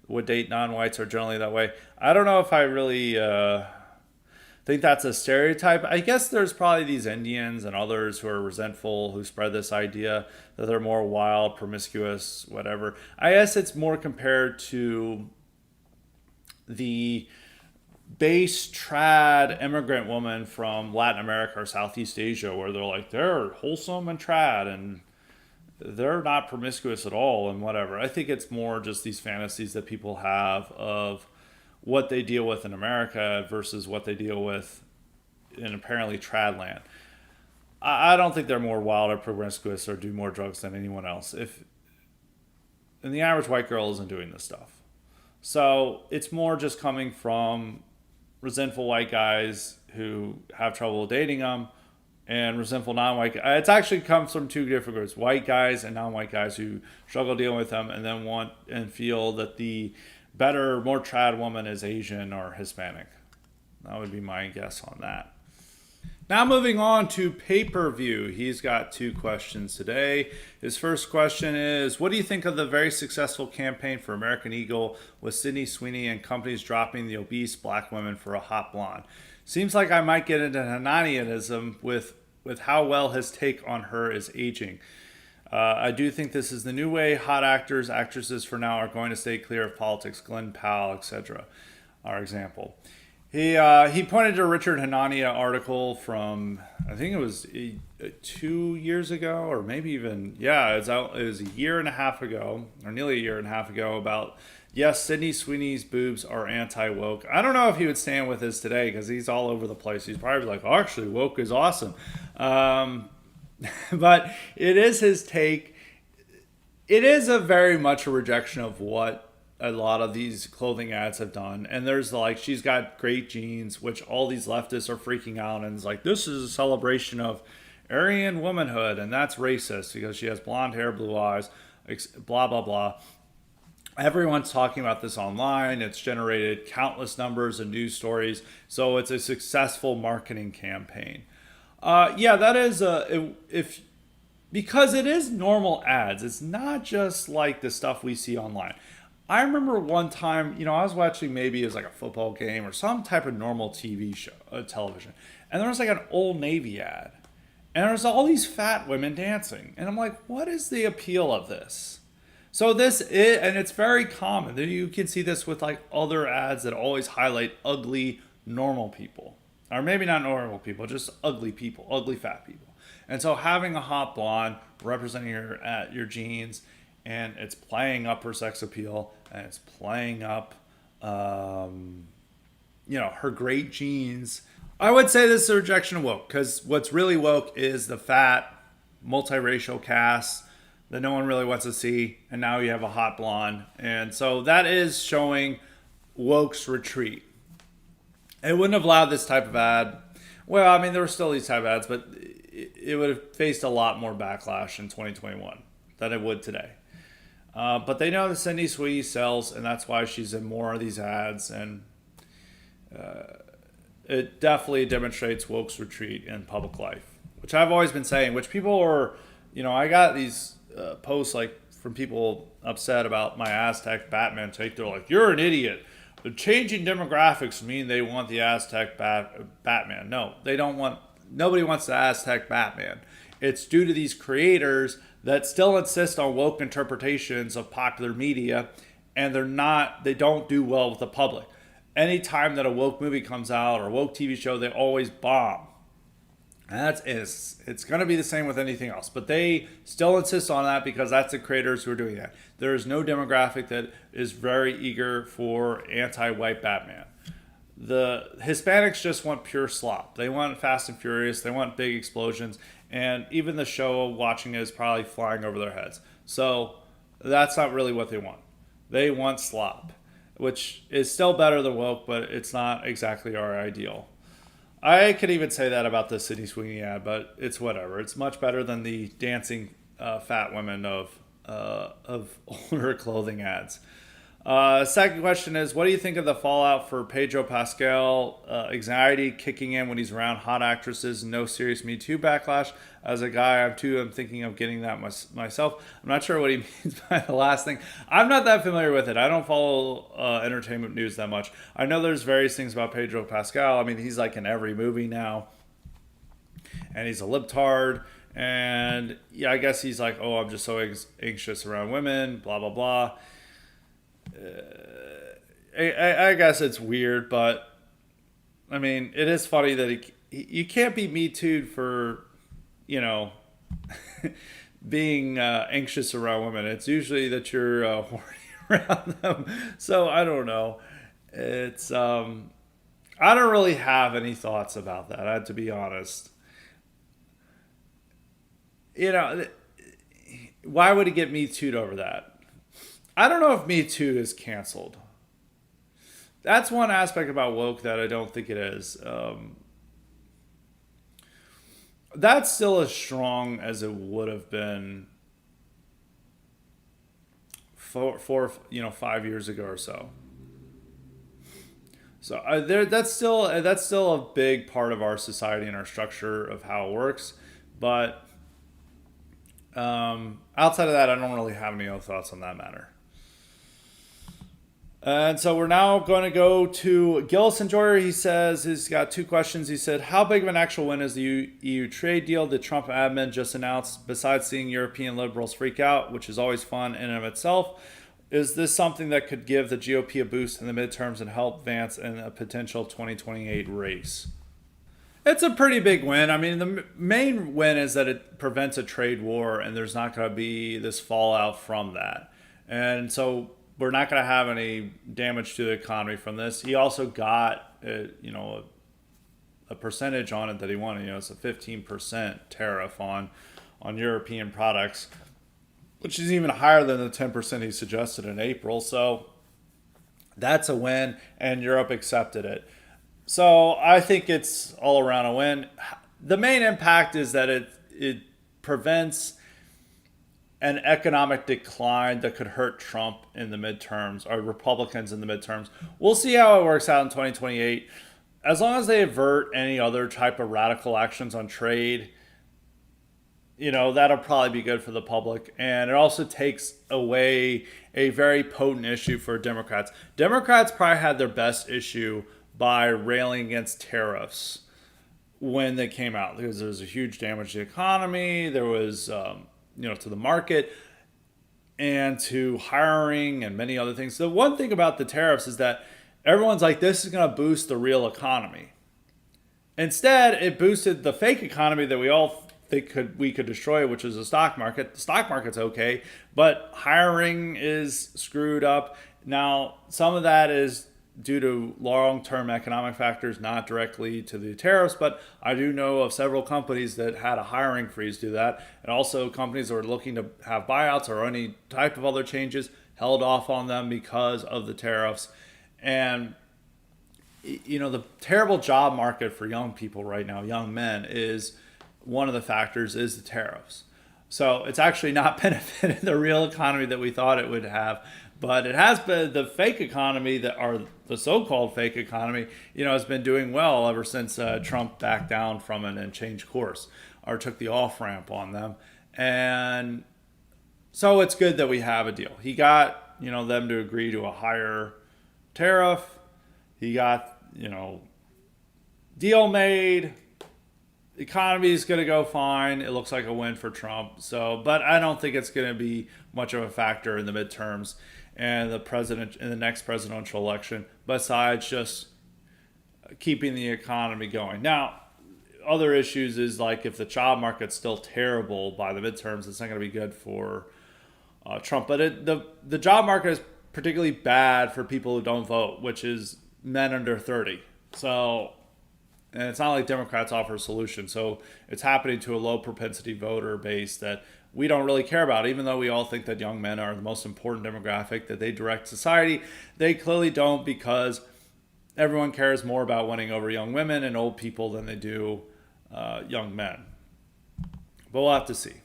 would date non-whites are generally that way. I don't know if I really think that's a stereotype. I guess there's probably these Indians and others who are resentful, who spread this idea that they're more wild, promiscuous, whatever. I guess it's more compared to the base trad immigrant woman from Latin America or Southeast Asia, where they're wholesome and trad and they're not promiscuous at all and whatever. I think it's more just these fantasies that people have of what they deal with in America versus what they deal with in apparently trad land. I don't think they're more wild or promiscuous or do more drugs than anyone else. And the average white girl isn't doing this stuff. So it's more just coming from resentful white guys who have trouble dating them, and resentful non-white guys. It actually comes from two different groups: white guys and non-white guys who struggle dealing with them, and then want and feel that the better, more trad woman is Asian or Hispanic. That would be my guess on that. Now moving on to pay-per-view. He's got 2 questions today. His first question is, what do you think of the very successful campaign for American Eagle with Sydney Sweeney and companies dropping the obese black women for a hot blonde? Seems like I might get into Hananianism with how well his take on her is aging. I do think this is the new way hot actors, actresses for now are going to stay clear of politics. Glenn Powell, etc. are example. He pointed to a Richard Hanania article from, I think it was 2 years ago, or maybe even, it was a year and a half ago, or nearly a year and a half ago, about, yes, Sydney Sweeney's boobs are anti-woke. I don't know if he would stand with us today, because he's all over the place. He's probably like, oh, actually, woke is awesome. But it is his take. It is very much a rejection of what a lot of these clothing ads have done. And there's she's got great genes, which all these leftists are freaking out. And it's like, this is a celebration of Aryan womanhood. And that's racist because she has blonde hair, blue eyes, blah, blah, blah. Everyone's talking about this online. It's generated countless numbers of news stories. So it's a successful marketing campaign. Yeah, that is if because it is normal ads. It's not just like the stuff we see online. I remember one time, I was watching, maybe it was like a football game or some type of normal TV show, television, and there was like an Old Navy ad, and there's all these fat women dancing, and I'm like, what is the appeal of this? So and it's very common. You can see this with like other ads that always highlight ugly normal people, or maybe not normal people, just ugly people, ugly fat people. And so having a hot blonde representing your genes, and it's playing up her sex appeal, and it's playing up, her great genes. I would say this is a rejection of woke, because what's really woke is the fat, multiracial cast that no one really wants to see, and now you have a hot blonde. And so that is showing woke's retreat. It wouldn't have allowed this type of ad. Well, I mean, there were still these type of ads, but it would have faced a lot more backlash in 2021 than it would today. But they know that Cindy Sweeney sells, and that's why she's in more of these ads. And it definitely demonstrates woke's retreat in public life, which I've always been saying, which people are, I got these posts like from people upset about my Aztec Batman take. They're like, you're an idiot. The changing demographics mean they want the Aztec Batman. No, they don't want, nobody wants the Aztec Batman. It's due to these creators that still insist on woke interpretations of popular media, and they don't do well with the public. Anytime that a woke movie comes out or a woke TV show, they always bomb. And it's going to be the same with anything else. But they still insist on that because that's the creators who are doing that. There is no demographic that is very eager for anti-white Batman. The Hispanics just want pure slop. They want Fast and Furious. They want big explosions. And even the show watching it is probably flying over their heads. So that's not really what they want. They want slop, which is still better than woke, but it's not exactly our ideal. I could even say that about the Sydney Sweeney ad, but it's whatever. It's much better than the dancing fat women of older clothing ads. Second question is, what do you think of the fallout for Pedro Pascal? Anxiety kicking in when he's around hot actresses. No serious Me Too backlash. As a guy, I'm thinking of getting that myself. I'm not sure what he means by the last thing. I'm not that familiar with it. I don't follow entertainment news that much. I know there's various things about Pedro Pascal. I mean, he's like in every movie now. And he's a libtard. And yeah, I guess he's like, oh, I'm just so anxious around women, blah, blah, blah. I guess it's weird, but I mean, it is funny that you can't be Me Too'd for, being anxious around women. It's usually that you're horny around them. So I don't know. It's I don't really have any thoughts about that. I have to be honest. Why would he get Me Too'd over that? I don't know if Me Too is canceled. That's one aspect about woke that I don't think it is. That's still as strong as it would have been for 5 years ago or so. So that's still a big part of our society and our structure of how it works. But outside of that, I don't really have any other thoughts on that matter. And so we're now going to go to Gillis Enjoyer. He says he's got two questions. He said, how big of an actual win is the EU trade deal the Trump admin just announced, besides seeing European liberals freak out, which is always fun in and of itself? Is this something that could give the GOP a boost in the midterms and help Vance in a potential 2028 race? It's a pretty big win. I mean, the main win is that it prevents a trade war, and there's not going to be this fallout from that. And so we're not going to have any damage to the economy from this. He also got, a percentage on it that he wanted. It's a 15% tariff on European products, which is even higher than the 10% he suggested in April. So that's a win, and Europe accepted it. So I think it's all around a win. The main impact is that it prevents an economic decline that could hurt Trump in the midterms or Republicans in the midterms. We'll see how it works out in 2028. As long as they avert any other type of radical actions on trade, that'll probably be good for the public. And it also takes away a very potent issue for Democrats. Democrats probably had their best issue by railing against tariffs when they came out, because there was a huge damage to the economy. There was, to the market and to hiring and many other things. The one thing about the tariffs is that everyone's like, this is going to boost the real economy. Instead, it boosted the fake economy that we all think we could destroy, which is the stock market. The stock market's okay, but hiring is screwed up. Now, some of that is due to long-term economic factors, not directly to the tariffs, but I do know of several companies that had a hiring freeze do that, and also companies that were looking to have buyouts or any type of other changes held off on them because of the tariffs. And the terrible job market for young people right now, young men, is one of the factors is the tariffs. So it's actually not benefited the real economy that we thought it would have, but it has been the fake economy the so-called fake economy, has been doing well ever since Trump backed down from it and changed course or took the off-ramp on them. And so it's good that we have a deal. He got, them to agree to a higher tariff. He got, deal made. The economy is going to go fine. It looks like a win for Trump. But I don't think it's going to be much of a factor in the midterms and the next presidential election, besides just keeping the economy going. Now, other issues is like if the job market's still terrible by the midterms, it's not going to be good for Trump. But the job market is particularly bad for people who don't vote, which is men under 30. And it's not like Democrats offer a solution. So it's happening to a low propensity voter base that we don't really care about, even though we all think that young men are the most important demographic, that they direct society. They clearly don't, because everyone cares more about winning over young women and old people than they do young men. But we'll have to see.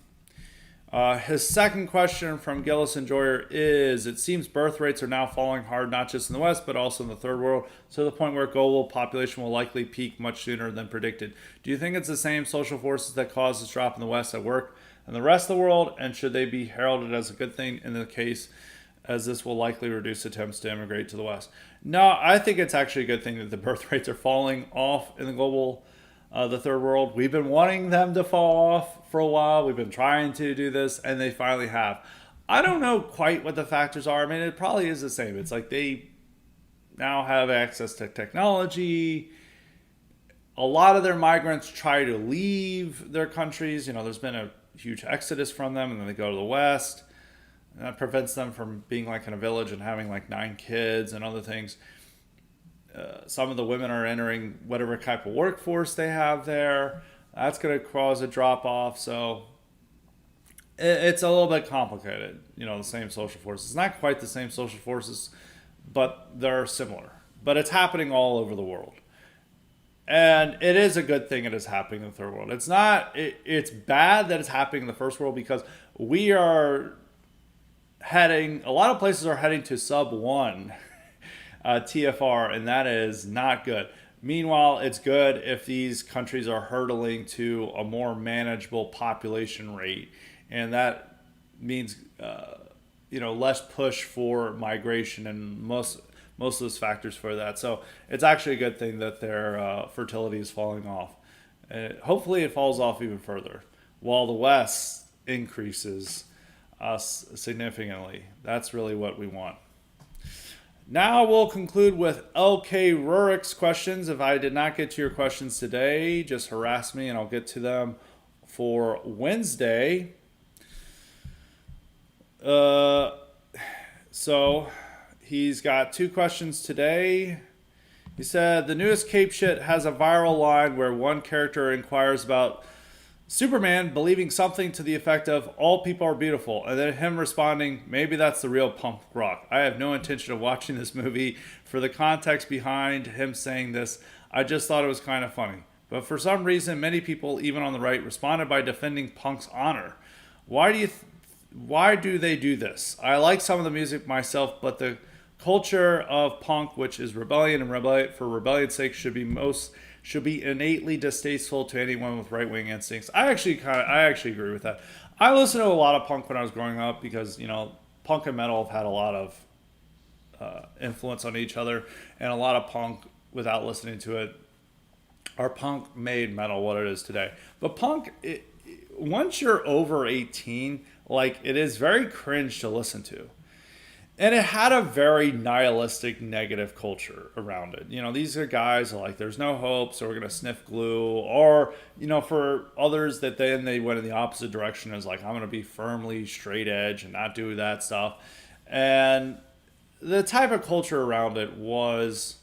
His second question from Gillis Enjoyer is, it seems birth rates are now falling hard, not just in the West, but also in the third world, to the point where global population will likely peak much sooner than predicted. Do you think it's the same social forces that cause this drop in the West that work in the rest of the world? And should they be heralded as a good thing in the case, as this will likely reduce attempts to immigrate to the West? No, I think it's actually a good thing that the birth rates are falling off in the global the third world. We've been wanting them to fall off for a while. We've been trying to do this, and they finally have. I don't know quite what the factors are. I mean, it probably is the same. It's like they now have access to technology. A lot of their migrants try to leave their countries. There's been a huge exodus from them, and then they go to the West. And that prevents them from being like in a village and having like 9 kids and other things. Some of the women are entering whatever type of workforce they have there. That's going to cause a drop off. So it's a little bit complicated. The same social forces. It's not quite the same social forces, but they're similar. But it's happening all over the world. And it is a good thing it is happening in the third world. It's not, it's bad that it's happening in the first world, because we are a lot of places are heading to sub 1 TFR, and that is not good. Meanwhile, it's good if these countries are hurtling to a more manageable population rate, and that means less push for migration and most of those factors for that. So it's actually a good thing that their fertility is falling off. Hopefully it falls off even further, while the West increases significantly. That's really what we want. Now we'll conclude with L.K. Rurick's questions. If I did not get to your questions today, just harass me and I'll get to them for Wednesday. So he's got 2 questions today. He said, the newest Cape Shit has a viral line where one character inquires about Superman believing something to the effect of, all people are beautiful, and then him responding, maybe that's the real punk rock. I have no intention of watching this movie for the context behind him saying this. I just thought it was kind of funny. But for some reason, many people, even on the right, responded by defending Punk's honor. Why do you why do they do this? I like some of the music myself, but the culture of punk, which is rebellion and rebellion for rebellion's sake, should be innately distasteful to anyone with right wing instincts. I actually agree with that. I listened to a lot of punk when I was growing up because punk and metal have had a lot of influence on each other, and a lot of punk, without listening to it, our punk made metal what it is today. But punk, once you're over 18, like, it is very cringe to listen to. And it had a very nihilistic, negative culture around it. These are guys like, there's no hope, so we're going to sniff glue. Or, for others that then they went in the opposite direction, is like, I'm going to be firmly straight edge and not do that stuff. And the type of culture around it was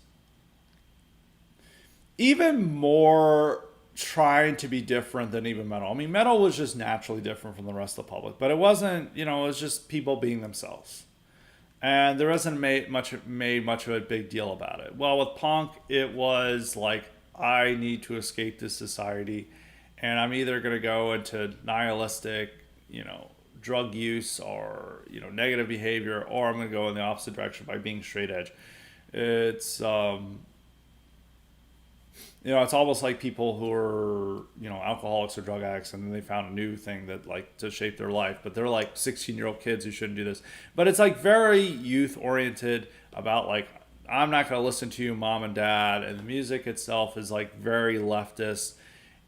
even more trying to be different than even metal. I mean, metal was just naturally different from the rest of the public, but it wasn't, it was just people being themselves. And there wasn't made much of a big deal about it. Well, with punk, it was like, I need to escape this society, and I'm either going to go into nihilistic, drug use or, negative behavior, or I'm going to go in the opposite direction by being straight edge. It's, it's almost like people who are, alcoholics or drug addicts, and then they found a new thing that, like, to shape their life. But they're like 16-year-old kids who shouldn't do this. But it's like very youth oriented about, like, I'm not going to listen to you, mom and dad. And the music itself is like very leftist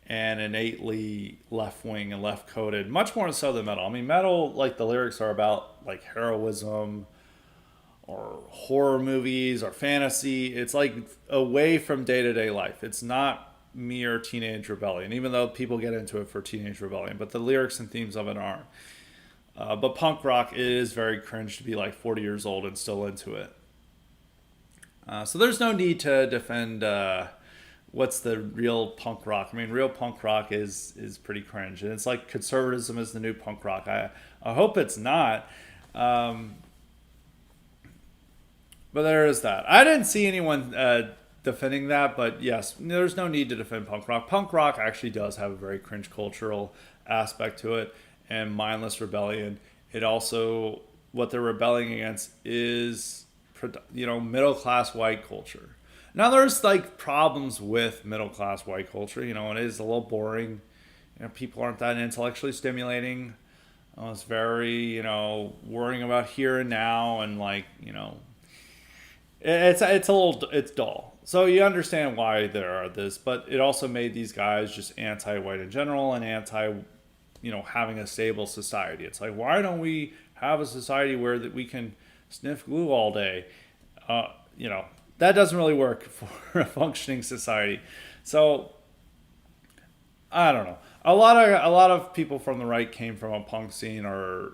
and innately left wing and left coded, much more so than metal. I mean, metal, like, the lyrics are about like heroism or horror movies or fantasy. It's like away from day-to-day life. It's not mere teenage rebellion, even though people get into it for teenage rebellion, but the lyrics and themes of it aren't. But punk rock is very cringe to be like 40 years old and still into it. So there's no need to defend what's the real punk rock. I mean, real punk rock is pretty cringe, and it's like conservatism is the new punk rock. I hope it's not. But there is that. I didn't see anyone defending that, but yes, there's no need to defend punk rock. Punk rock actually does have a very cringe cultural aspect to it, and mindless rebellion. It also, what they're rebelling against is, middle class white culture. Now, there's like problems with middle class white culture. It is a little boring. People aren't that intellectually stimulating. It's very, worrying about here and now, and like, it's dull. So you understand why there are this, but it also made these guys just anti-white in general and anti, having a stable society. It's like, why don't we have a society where that we can sniff glue all day? That doesn't really work for a functioning society. So I don't know. A lot of people from the right came from a punk scene or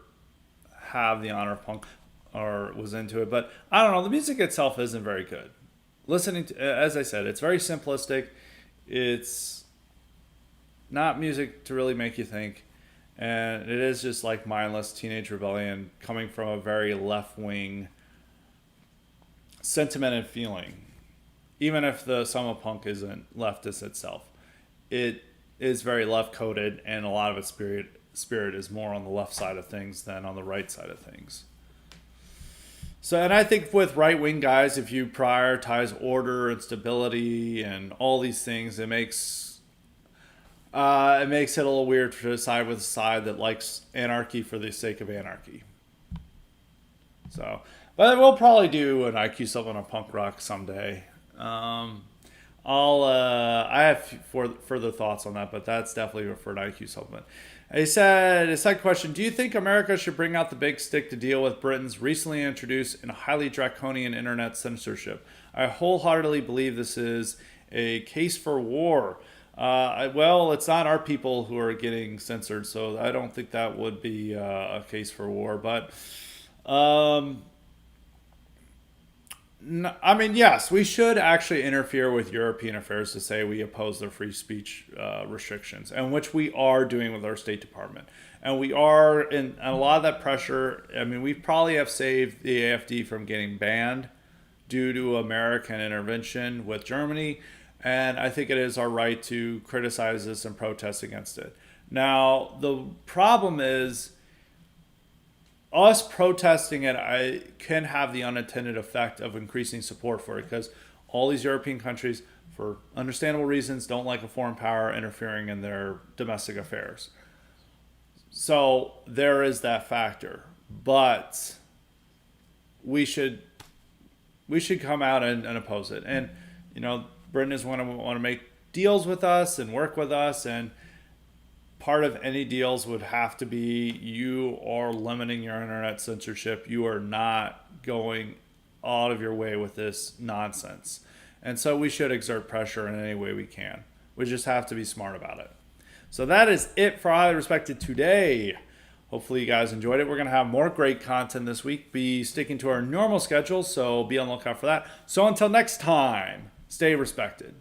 have the honor of punk or was into it, but I don't know. The music itself isn't very good. Listening to, as I said, it's very simplistic. It's not music to really make you think, and it is just like mindless teenage rebellion coming from a very left-wing sentiment and feeling. Even if the sum of punk isn't leftist itself, it is very left-coded, and a lot of its spirit is more on the left side of things than on the right side of things. So, and I think with right-wing guys, if you prioritize order and stability and all these things, it makes it a little weird to side with a side that likes anarchy for the sake of anarchy. So, but we'll probably do an IQ supplement on punk rock someday. I have further thoughts on that, but that's definitely for an IQ supplement. He said, his second question, do you think America should bring out the big stick to deal with Britain's recently introduced and highly draconian internet censorship? I wholeheartedly believe this is a case for war. Well, it's not our people who are getting censored, so I don't think that would be a case for war. But, I mean, yes, we should actually interfere with European affairs to say we oppose their free speech restrictions, and which we are doing with our State Department. And we are, in a lot of that pressure, I mean, we probably have saved the AfD from getting banned due to American intervention with Germany, and I think it is our right to criticize this and protest against it. Now, the problem is, us protesting it, I can have the unintended effect of increasing support for it, because all these European countries, for understandable reasons, don't like a foreign power interfering in their domestic affairs. So there is that factor, but we should come out and oppose it. And Britain is want to make deals with us and work with us, and part of any deals would have to be you are limiting your internet censorship. You are not going out of your way with this nonsense. And so we should exert pressure in any way we can. We just have to be smart about it. So that is it for Highly Respected today. Hopefully you guys enjoyed it. We're going to have more great content this week. Be sticking to our normal schedule, so be on the lookout for that. So until next time, stay respected.